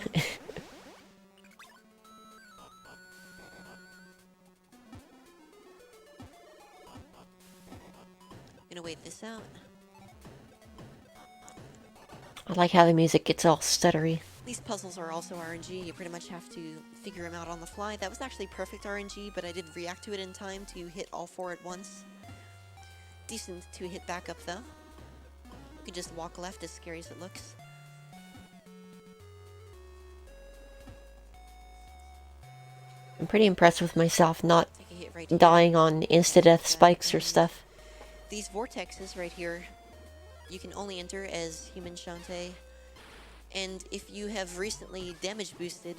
Gonna wait this out. I like how the music gets all stuttery. These puzzles are also RNG. You pretty much have to figure them out on the fly. That was actually perfect RNG, but I did react to it in time to hit all 4 at once. Decent to hit back up, though. You can just walk left, as scary as it looks. I'm pretty impressed with myself not Take a hit right here. dying on insta-death spikes or stuff. These vortexes right here, you can only enter as human Shantae. And if you have recently damage boosted,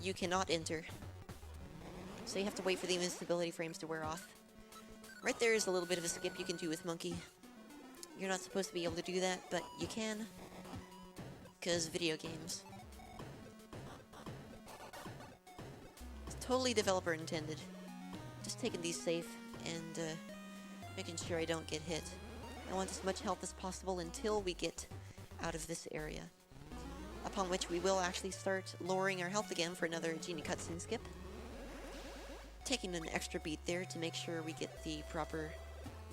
you cannot enter. So you have to wait for the invincibility frames to wear off. Right there is a little bit of a skip you can do with Monkey. You're not supposed to be able to do that, but you can. Because video games. It's totally developer intended. Just taking these safe and making sure I don't get hit. I want as much health as possible until we get out of this area. Upon which we will actually start lowering our health again for another genie cutscene skip. Taking an extra beat there to make sure we get the proper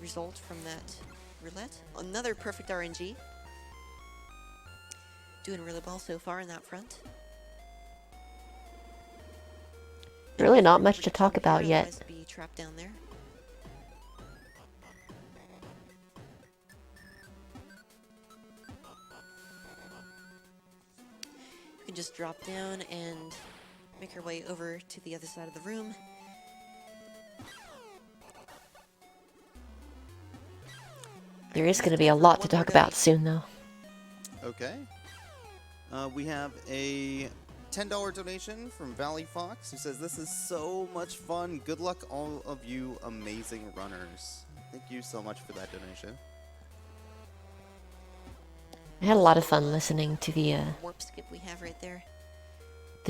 result from that roulette. Another perfect RNG. Doing really well so far in that front. Really not much to talk about yet. Otherwise be trapped down there. We can just drop down and make our way over to the other side of the room. There is going to be a lot to talk about soon, though. Okay. We have a $10 donation from Valley Fox, who says, "This is so much fun. Good luck, all of you amazing runners." Thank you so much for that donation. I had a lot of fun listening to the Warp skip we have right there.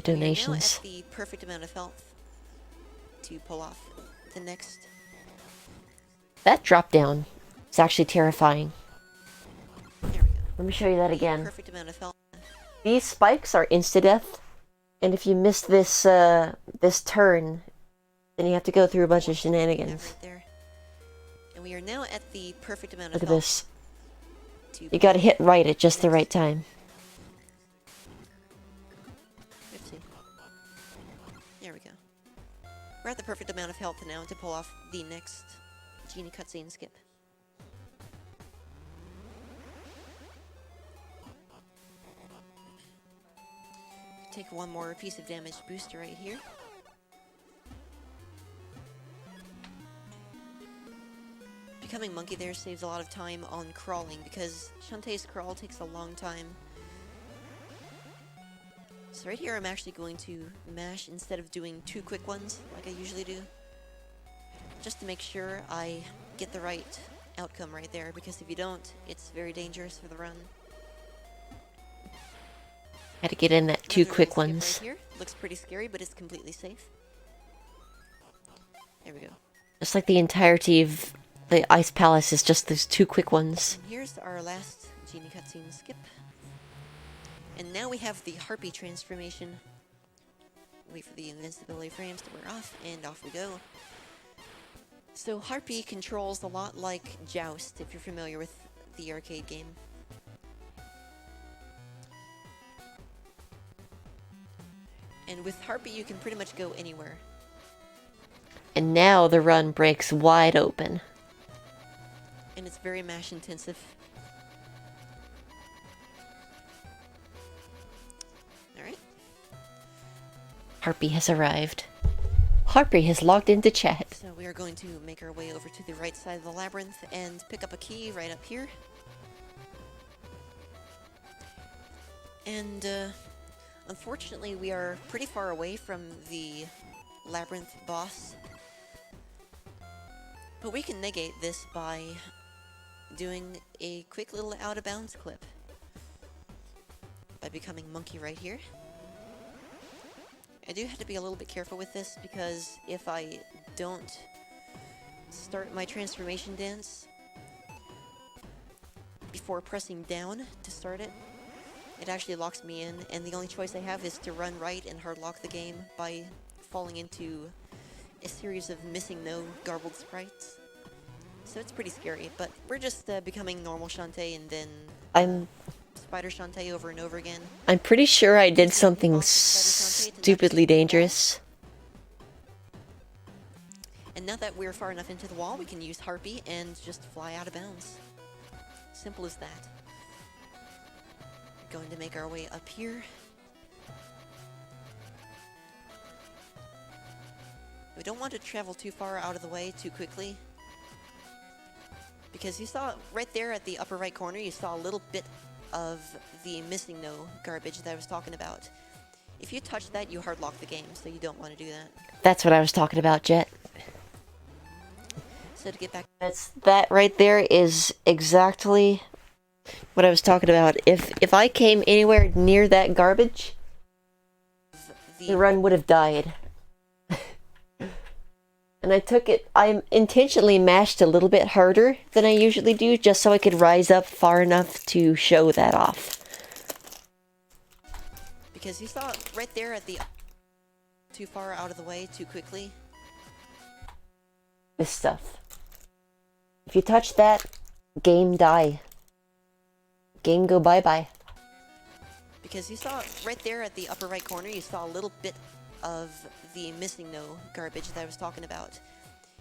donations. We are now at the perfect amount of health to pull off the next. That drop down is actually terrifying. There we go. Let me show you that again. Perfect amount of health. These spikes are insta-death, and if you miss this this turn, then you have to go through a bunch of Have shenanigans. right there. And we are now at the perfect amount Look of at health. this. To You gotta pull hit right at just the next. right time. Oopsie. There we go. We're at the perfect amount of health now to pull off the next genie cutscene skip. Take one more piece of damage booster right here. Becoming Monkey there saves a lot of time on crawling because Shantae's crawl takes a long time. So right here I'm actually going to mash instead of doing 2 quick ones like I usually do. Just to make sure I get the right outcome right there, because if you don't, it's very dangerous for the run. Had to get in that 2 Another quick little skip ones. Right here. Looks pretty scary, but it's completely safe. There we go. Just like the entirety of the Ice Palace is just those 2 quick ones. And here's our last genie cutscene skip. And now we have the Harpy transformation. Wait for the invincibility frames to wear off, and off we go. So Harpy controls a lot like Joust, if you're familiar with the arcade game. And with Harpy you can pretty much go anywhere. And now the run breaks wide open. And it's very mash intensive. Alright. Harpy has arrived. Harpy has logged into chat. So we are going to make our way over to the right side of the labyrinth and pick up a key right up here. And unfortunately we are pretty far away from the labyrinth boss. But we can negate this by doing a quick little out of bounds clip. By becoming Monkey right here. I do have to be a little bit careful with this because if I don't start my transformation dance before pressing down to start it, it actually locks me in, and the only choice I have is to run right and hard lock the game by falling into a series of missing no garbled sprites. So it's pretty scary, but we're just becoming normal Shantae and then I'm Spider Shantae over and over again. I'm pretty sure I did something Boss Spider Shantae to knock stupidly you into the wall. dangerous. And now that we're far enough into the wall, we can use Harpy and just fly out of bounds. Simple as that. We're going to make our way up here. We don't want to travel too far out of the way too quickly. Because you saw right there at the upper right corner, you saw a little bit of the missing no garbage that I was talking about. If you touch that, you hard lock the game, so you don't want to do that. That's what I was talking about, Jet. So to get back, That right there is exactly what I was talking about. If I came anywhere near that garbage, the run would have died. And I intentionally mashed a little bit harder than I usually do, just so I could rise up far enough to show that off. because you saw right there at the too far out of the way too quickly. This stuff. If you touch that, game die. Game go bye-bye. Because you saw right there at the upper right corner, you saw a little bit of the missing no garbage that I was talking about.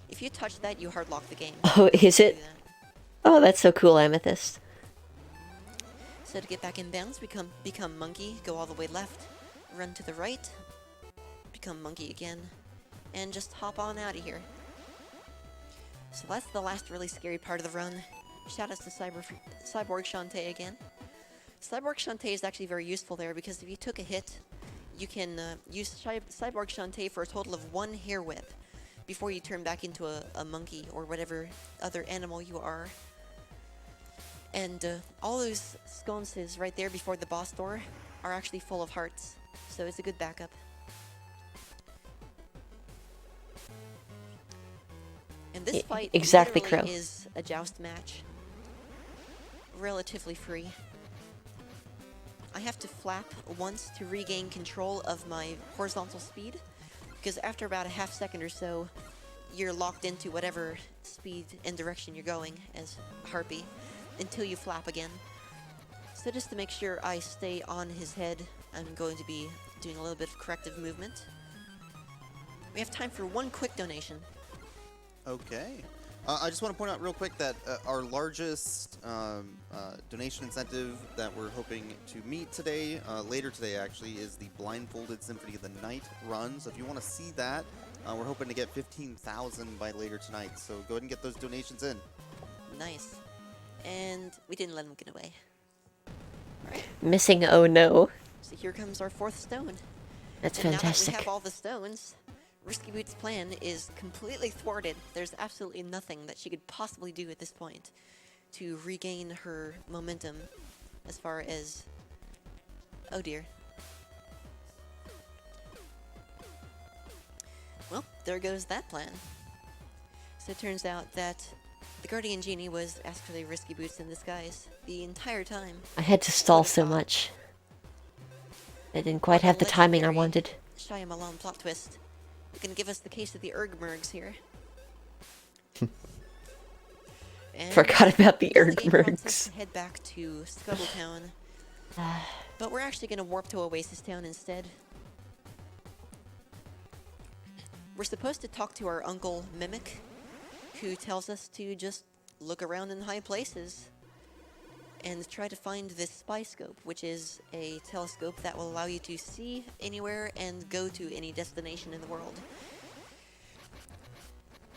If you touch that, you hard lock the game. Oh, is it? Do that. Oh, that's so cool, Amethyst. So to get back in bounds, become monkey, go all the way left, run to the right, become monkey again, and just hop on out of here. So that's the last really scary part of the run. Shout out to Cyborg Shantae again. Cyborg Shantae is actually very useful there because if you took a hit, you can use Cyborg Shantae for a total of 1 hair whip before you turn back into a monkey or whatever other animal you are. And all those sconces right there before the boss door are actually full of hearts, so it's a good backup. And this fight exactly, literally Crow. is a joust match. Relatively free. I have to flap once to regain control of my horizontal speed, because after about a half second or so, you're locked into whatever speed and direction you're going as Harpy until you flap again. So just to make sure I stay on his head, I'm going to be doing a little bit of corrective movement. We have time for one quick donation. Okay. I just want to point out real quick that our largest donation incentive that we're hoping to meet today, later today actually, is the Blindfolded Symphony of the Night run. So if you want to see that, we're hoping to get 15,000 by later tonight. So go ahead and get those donations in. Nice. And we didn't let him get away. Alright, Missing oh no. so here comes our 4th stone. That's And now that we fantastic. have all the stones, Risky Boots' plan is completely thwarted. There's absolutely nothing that she could possibly do at this point to regain her momentum as far as... Oh dear. Well, there goes that plan. So it turns out that the Guardian Genie was actually Risky Boots in disguise the entire time. I had to stall Who'da so thought? much. I didn't quite What a have the timing I legendary wanted. Shyamalan plot twist. You can give us the case of the Ergmergs here. And Forgot about the now the game wants us Ergmergs. to head back to Scuttletown. But we're actually going to warp to Oasis Town instead. We're supposed to talk to our uncle Mimic, who tells us to just look around in high places and try to find this spy scope, which is a telescope that will allow you to see anywhere and go to any destination in the world.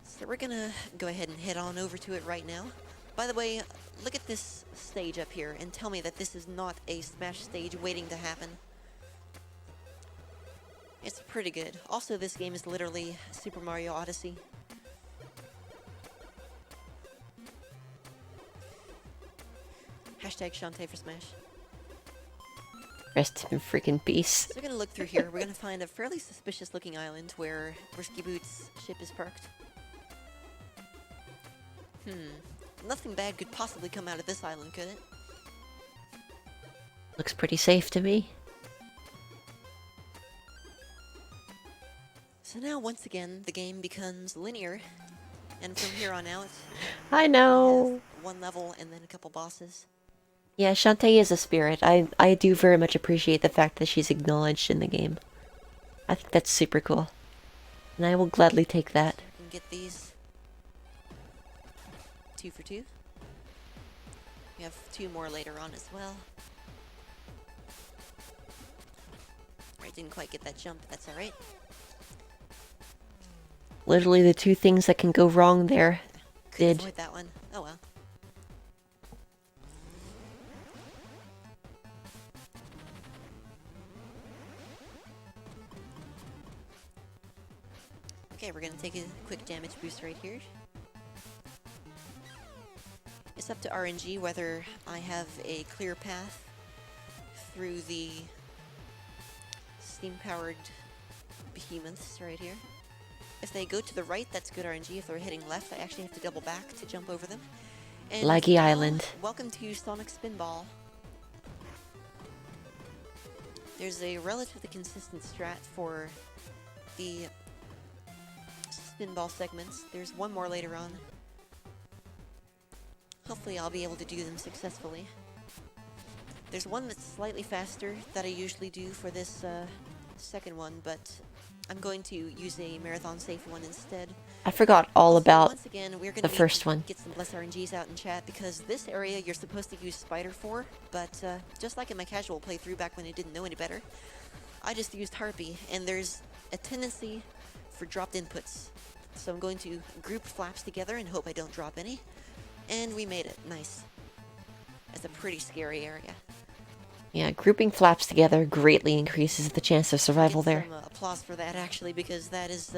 So we're gonna go ahead and head on over to it right now. By the way, look at this stage up here and tell me that this is not a Smash stage waiting to happen. It's pretty good. Also, this game is literally Super Mario Odyssey. Hashtag Shantae for Smash. Rest in freaking peace. So we're gonna look through here. We're gonna find a fairly suspicious looking island where Risky Boots' ship is parked. Nothing bad could possibly come out of this island, could it? Looks pretty safe to me. So now, once again, the game becomes linear. And from here on out, I we know. have 1 level and then a couple bosses. Yeah, Shantae is a spirit. I do very much appreciate the fact that she's acknowledged in the game. I think that's super cool. And I will gladly take that. We can get these 2 for 2. We have 2 more later on as well. Alright, didn't quite get that jump, that's alright. Literally the two things that can go wrong there Could did. avoid that one. Oh well. Okay, we're gonna take a quick damage boost right here. It's up to RNG whether I have a clear path through the steam-powered behemoths right here. If they go to the right, that's good RNG. If they're heading left, I actually have to double back to jump over them. And Laggy now, Island. welcome to Sonic Spinball. There's a relatively consistent strat for the spinball segments. There's one more later on. Hopefully I'll be able to do them successfully. There's one that's slightly faster that I usually do for this second one, but I'm going to use a marathon safe one instead. I forgot all Also, about once again, we're gonna the first one. Get some less RNGs out in chat because this area you're supposed to use Spider for, but just like in my casual playthrough back when I didn't know any better, I just used Harpy, and there's a tendency for dropped inputs. So I'm going to group flaps together and hope I don't drop any. And we made it. Nice. That's a pretty scary area. Yeah, grouping flaps together greatly increases the chance of survival Get there. some applause for that, actually, because that is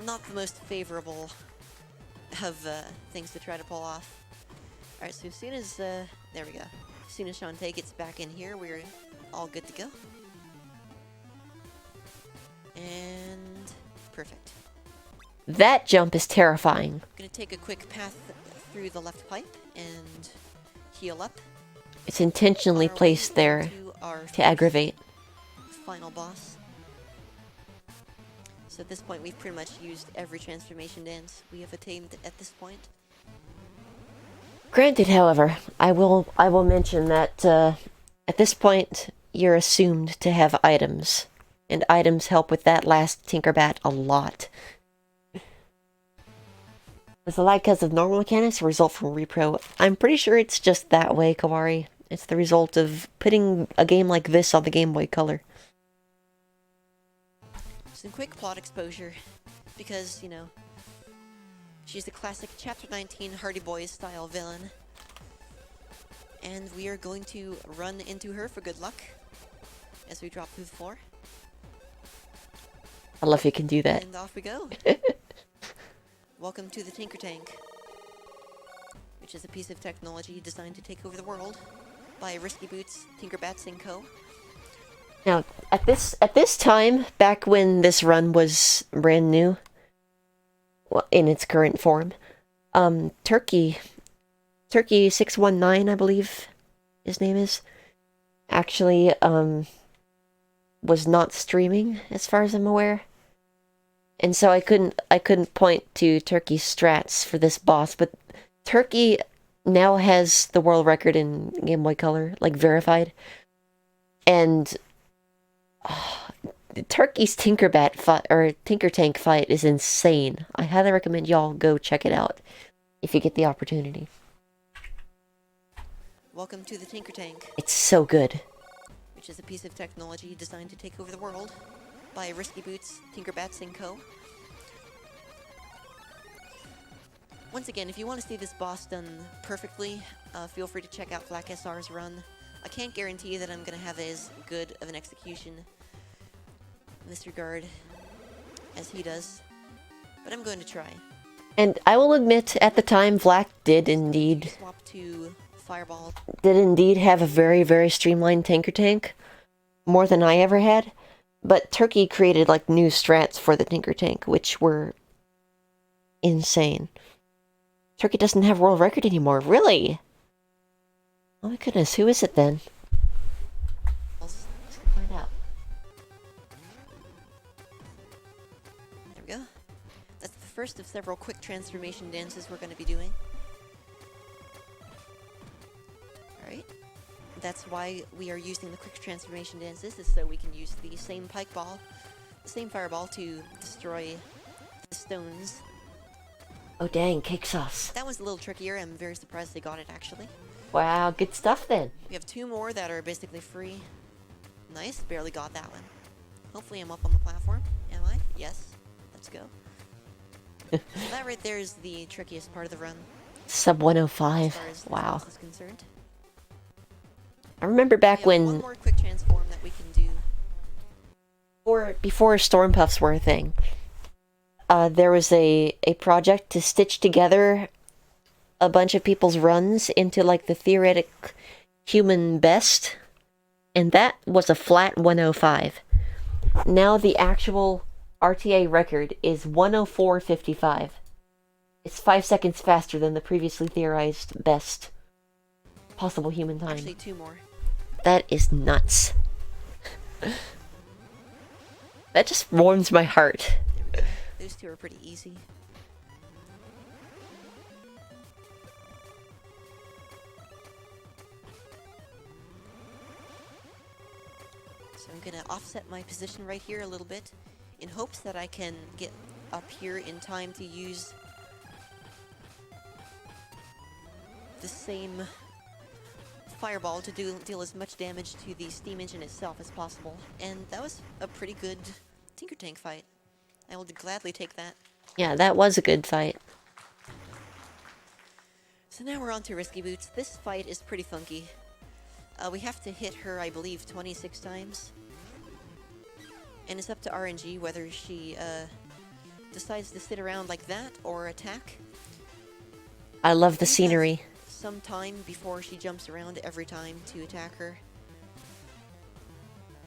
not the most favorable of things to try to pull off. Alright, so as soon as, there we go. As soon as Shantae gets back in here, we're all good to go. And perfect. That jump is terrifying. I'm gonna take a quick path through the left pipe and heal up. It's intentionally On our way placed there into our to aggravate. final boss. So at this point, we've pretty much used every transformation dance we have attained at this point. Granted, however, I will mention that at this point you're assumed to have items, and items help with that last Tinkerbat a lot. Does the lag because of normal mechanics or result from repro? I'm pretty sure it's just that way, Kawari. It's the result of putting a game like this on the Game Boy Color. Some quick plot exposure, because, you know, she's the classic Chapter 19 Hardy Boys style villain. And we are going to run into her for good luck as we drop through the floor. I love you can do that. And off we go. Welcome to the Tinker Tank, which is a piece of technology designed to take over the world by Risky Boots, Tinkerbats & Co. Now, at this time, back when this run was brand new, well, in its current form, Turkey 619, I believe his name is, actually was not streaming as far as I'm aware. And so I couldn't point to Turkey's strats for this boss, but Turkey now has the world record in Game Boy Color, like verified. And Turkey's Tinkerbat fight or Tinker Tank fight is insane. I highly recommend y'all go check it out if you get the opportunity. Welcome to the Tinker Tank, It's so good. which is a piece of technology designed to take over the world by Risky Boots, Tinkerbats & Co. Once again, if you want to see this boss done perfectly, feel free to check out Black SR's run. I can't guarantee that I'm going to have as good of an execution in this regard as he does, but I'm going to try. And I will admit, at the time, Vlak did indeed Swap to Fireball. have a very, very streamlined Tinker Tank. More than I ever had. But Turkey created, like, new strats for the Tinker Tank, which were insane. Turkey doesn't have world record anymore. Really? Oh my goodness, who is it then? Let's find out. There we go. That's the first of several quick transformation dances we're going to be doing. Alright. That's why we are using the quick transformation dances, is so we can use the same pike ball, the same fireball to destroy the stones. Oh dang, cake sauce. That one's a little trickier. I'm very surprised they got it, actually. Wow, good stuff then. We have 2 more that are basically free. Nice, barely got that one. Hopefully I'm up on the platform. Am I? Yes. Let's go. So that right there is the trickiest part of the run, Sub as 105. far as this Wow. boss is concerned. I remember back We have one when, more quick transform that we can do. before storm puffs were a thing, there was a project to stitch together a bunch of people's runs into like the theoretic human best, and that was a flat 105. Now the actual RTA record is 104.55. It's 5 seconds faster than the previously theorized best possible human time. Actually, 2 more. That is nuts. That just warms my heart. There we go. Those 2 are pretty easy. So I'm gonna offset my position right here a little bit, in hopes that I can get up here in time to use the same fireball to deal as much damage to the steam engine itself as possible. And that was a pretty good Tinker Tank fight. I will gladly take that. Yeah, that was a good fight. So now we're on to Risky Boots. This fight is pretty funky. We have to hit her, I believe, 26 times. And it's up to RNG whether she decides to sit around like that or attack. I love the We have scenery. some time before she jumps around every time to attack her.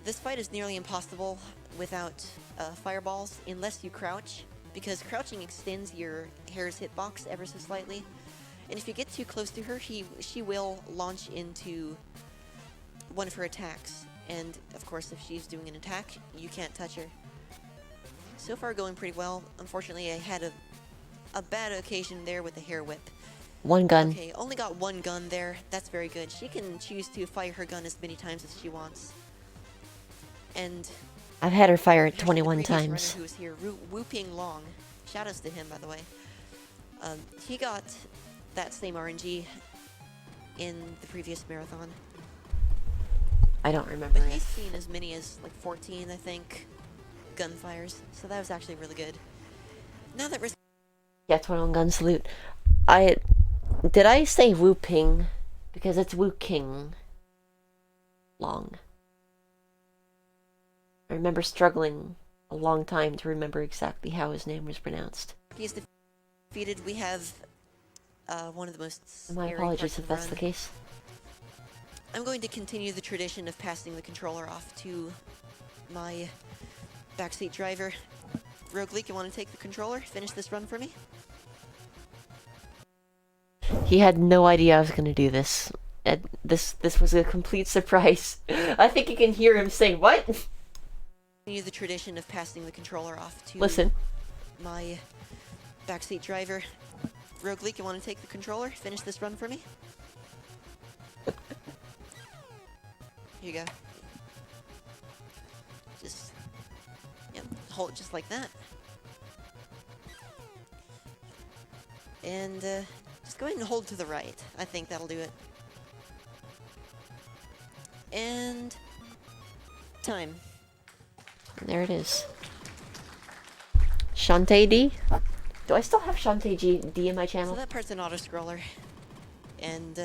This fight is nearly impossible without fireballs, unless you crouch, because crouching extends your hair's hitbox ever so slightly. And if you get too close to her, she will launch into one of her attacks. And of course, if she's doing an attack, you can't touch her. So far going pretty well. Unfortunately, I had a bad occasion there with the hair whip. One gun. Okay, only got 1 gun there. That's very good. She can choose to fire her gun as many times as she wants. And I've had her fire it actually, 21 the previous times. runner who was here, Whooping Long. Shoutouts to him, by the way. He got that same RNG in the previous marathon. I don't remember But it. he's seen as many as like 14, I think, gunfires. So that was actually really good. Now that we're Yeah, 21 gun salute. Did I say Wu Ping? Because it's Wu King. Long. I remember struggling a long time to remember exactly how his name was pronounced. he's defeated, we have one of the most My scary apologies parts if of the that's the run. case. I'm going to continue the tradition of passing the controller off to my backseat driver. Rogue Leak, you want to take the controller? Finish this run for me? He had no idea I was going to do this. This was a complete surprise. I think you can hear him say, "What?" Continue the tradition of passing the controller off to Listen. my backseat driver. Rogue Leak, you want to take the controller? Finish this run for me? Here you go. Just, yep, hold it just like that. And just go ahead and hold to the right. I think that'll do it. And time. There it is. Shantae D? Do I still have Shantae D in my So channel? that part's an auto-scroller. And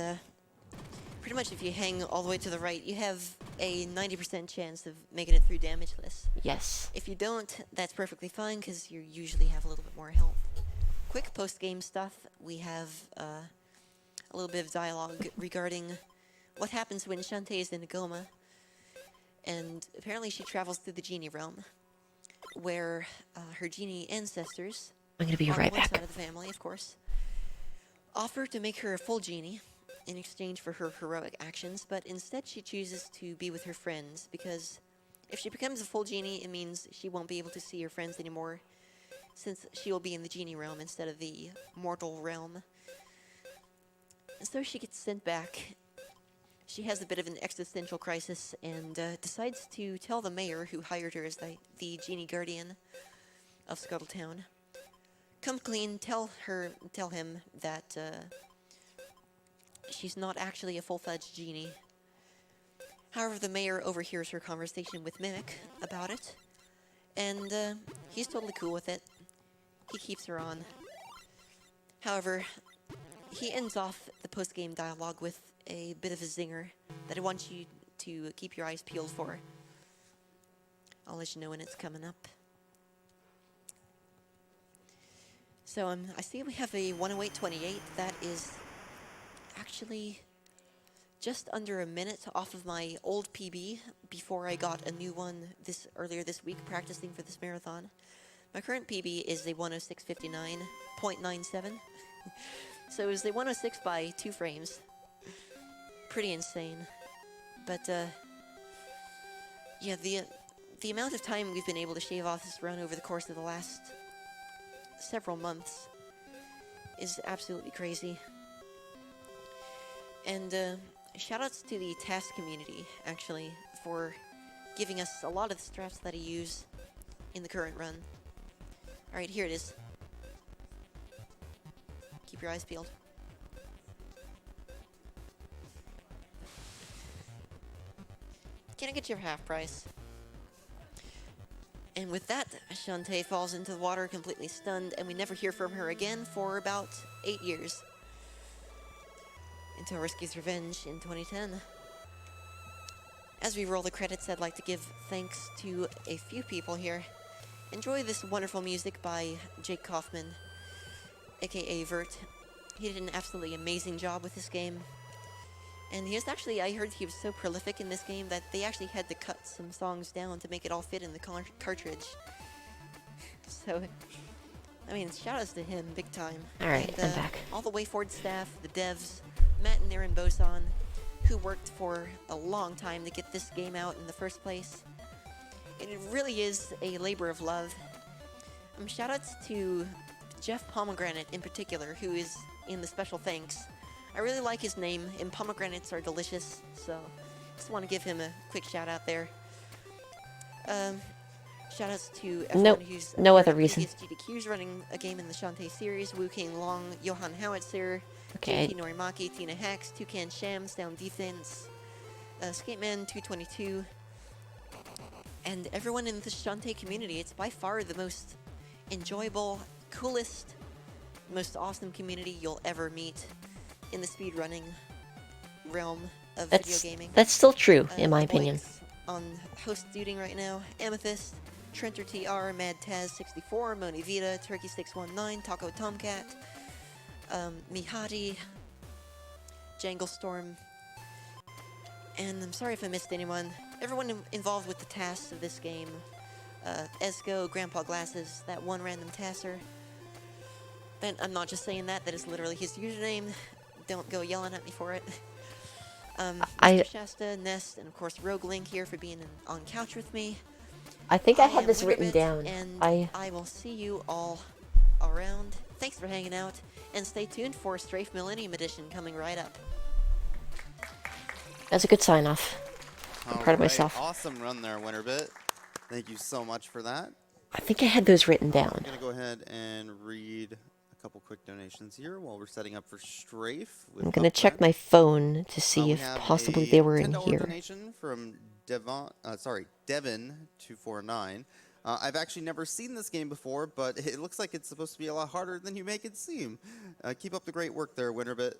pretty much if you hang all the way to the right, you have a 90% chance of making it through damageless. Yes. If you don't, that's perfectly fine, because you usually have a little bit more health. Quick post-game stuff. We have a little bit of dialogue regarding what happens when Shantae is in a coma. And apparently she travels through the genie realm, where her genie ancestors, I'm gonna be on right one back. side of the family, of course, offer to make her a full genie in exchange for her heroic actions, but instead she chooses to be with her friends, because if she becomes a full genie, it means she won't be able to see her friends anymore, since she will be in the genie realm instead of the mortal realm. And so she gets sent back she has a bit of an existential crisis and decides to tell the mayor who hired her as the genie guardian of Scuttletown. Come clean, tell him that she's not actually a full-fledged genie. However, the mayor overhears her conversation with Mimic about it, and he's totally cool with it. He keeps her on. However, he ends off the post-game dialogue with a bit of a zinger that I want you to keep your eyes peeled for. I'll let you know when it's coming up. So I see we have a 108.28. That is actually just under a minute off of my old PB before I got a new one earlier this week practicing for this marathon. My current PB is a 106.59.97. So it was a 106 by 2 frames. Pretty insane. But yeah, the amount of time we've been able to shave off this run over the course of the last several months is absolutely crazy. And shoutouts to the task community, actually, for giving us a lot of the strats that I use in the current run. Alright, here it is. Keep your eyes peeled. Can I get your half price? And with that, Shantae falls into the water completely stunned, and we never hear from her again for about 8 years. Until Risky's Revenge in 2010. As we roll the credits, I'd like to give thanks to a few people here. Enjoy this wonderful music by Jake Kaufman, aka Vert. He did an absolutely amazing job with this game. And he was actually, I heard he was so prolific in this game that they actually had to cut some songs down to make it all fit in the cartridge. So, I mean, shoutouts to him, big time. Alright, And, I'm back. all the WayForward staff, the devs, Matt and Aaron Boson, who worked for a long time to get this game out in the first place. And it really is a labor of love. Shoutouts to Jeff Pomegranate in particular, who is in the special thanks. I really like his name, and pomegranates are delicious, so just want to give him a quick shout out there. Shoutouts to everyone who's no other reason. GDQs running a game in the Shantae series: Wu King Long, Johan Howitzer, Okay. JT Norimaki, Tina Hacks, Toucan Shams, Down Defense, Skateman 222, and everyone in the Shantae community. It's by far the most enjoyable, coolest, most awesome community you'll ever meet in the speedrunning realm of video gaming. That's still true, in my opinion. On host duting right now: Amethyst, Trenter TR, Mad Taz 64, Moni Vita, Turkey 619, Taco Tomcat, Mihati, Jangle Storm, and I'm sorry if I missed anyone. Everyone involved with the tasks of this game: Esco, Grandpa Glasses, that one random tasser. And I'm not just saying that; that is literally his username. Don't go yelling at me for it. Mr. Shasta, Nest, and of course Rogue Link here for being on couch with me. I think I am had this written Winterbit, down. And I will see you all around. Thanks for hanging out, and stay tuned for Strafe Millennium Edition coming right up. That's a good sign off. I'm proud of myself. Awesome run there, Winterbit. Thank you so much for that. I think I had those written I'm down. going to go ahead and read a couple quick donations here while we're setting up for Strafe. I'm going to check my phone to see if have possibly a they were in $10 here. donation from Devon249. I've actually never seen this game before, but it looks like it's supposed to be a lot harder than you make it seem. Keep up the great work there, Winterbit.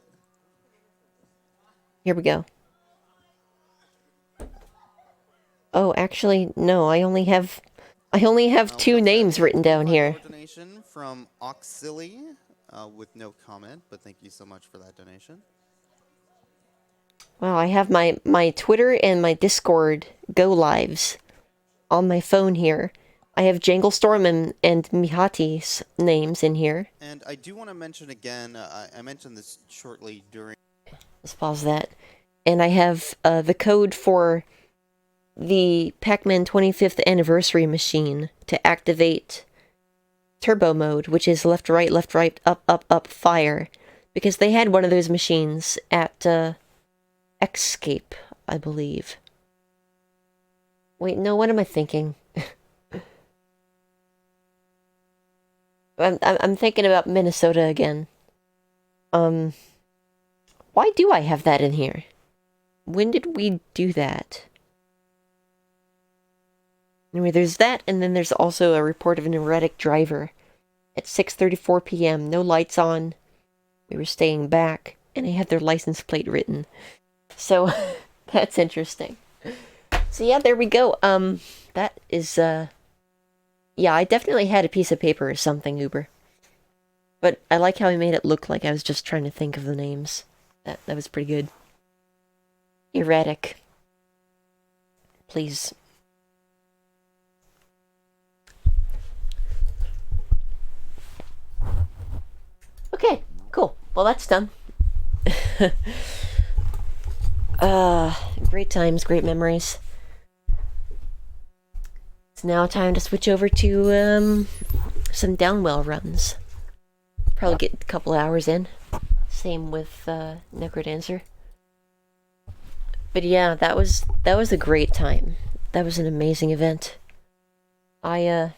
Here we go. Oh, actually, no. I only have two names written down here. Donation from Auxili, with no comment, but thank you so much for that donation. Wow, I have my Twitter and my Discord go lives on my phone here. I have Jangle Storm and Mihati's names in here. And I do want to mention again, I mentioned this shortly during... Let's pause that. And I have the code for the Pac-Man 25th anniversary machine to activate turbo mode, which is left, right, up, fire. Because they had one of those machines at Escape, I believe. Wait, no, what am I thinking? I'm thinking about Minnesota again. Why do I have that in here? When did we do that? Anyway, there's that, and then there's also a report of an erratic driver. At 6:34 p.m., no lights on. We were staying back, and they had their license plate written. So, that's interesting. So yeah, there we go. That is, yeah, I definitely had a piece of paper or something, Uber. But I like how he made it look like I was just trying to think of the names. That was pretty good. Erratic. Please. Okay, cool. Well, that's done. Great times, great memories. It's now time to switch over to, some downwell runs. Probably get a couple hours in. Same with, Necrodancer. But yeah, that was a great time. That was an amazing event. Alright,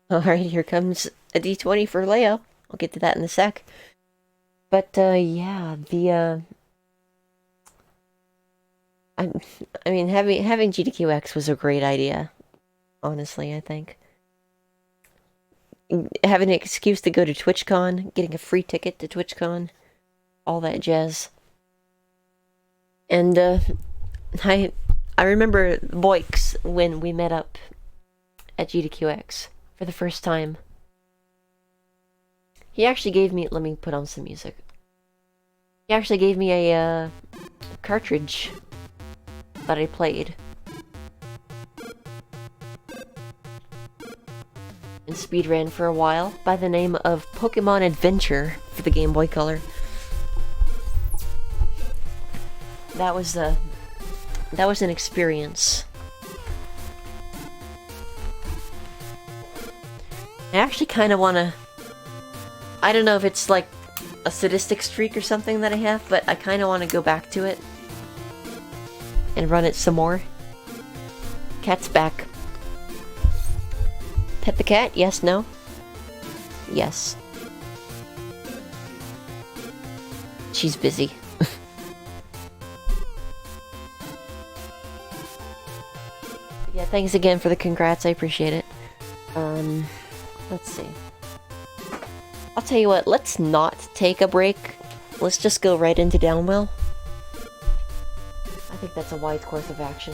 here comes a D20 for Leo. I'll get to that in a sec. But, yeah, I mean, having GDQx was a great idea. Honestly, I think. Having an excuse to go to TwitchCon, getting a free ticket to TwitchCon, all that jazz. And, I remember Boix when we met up at GDQx for the first time. He actually gave me, let me put on some music. He actually gave me a cartridge that I played. And speedran for a while by the name of Pokemon Adventure for the Game Boy Color. That was an experience. I actually kind of want to... I don't know if it's like a sadistic streak or something that I have, but I kind of want to go back to it and run it some more. Cat's back. Pet the cat? Yes, no? Yes. She's busy. Yeah, thanks again for the congrats, I appreciate it. Let's see. I'll tell you what, let's not take a break. Let's just go right into Downwell. I think that's a wise course of action.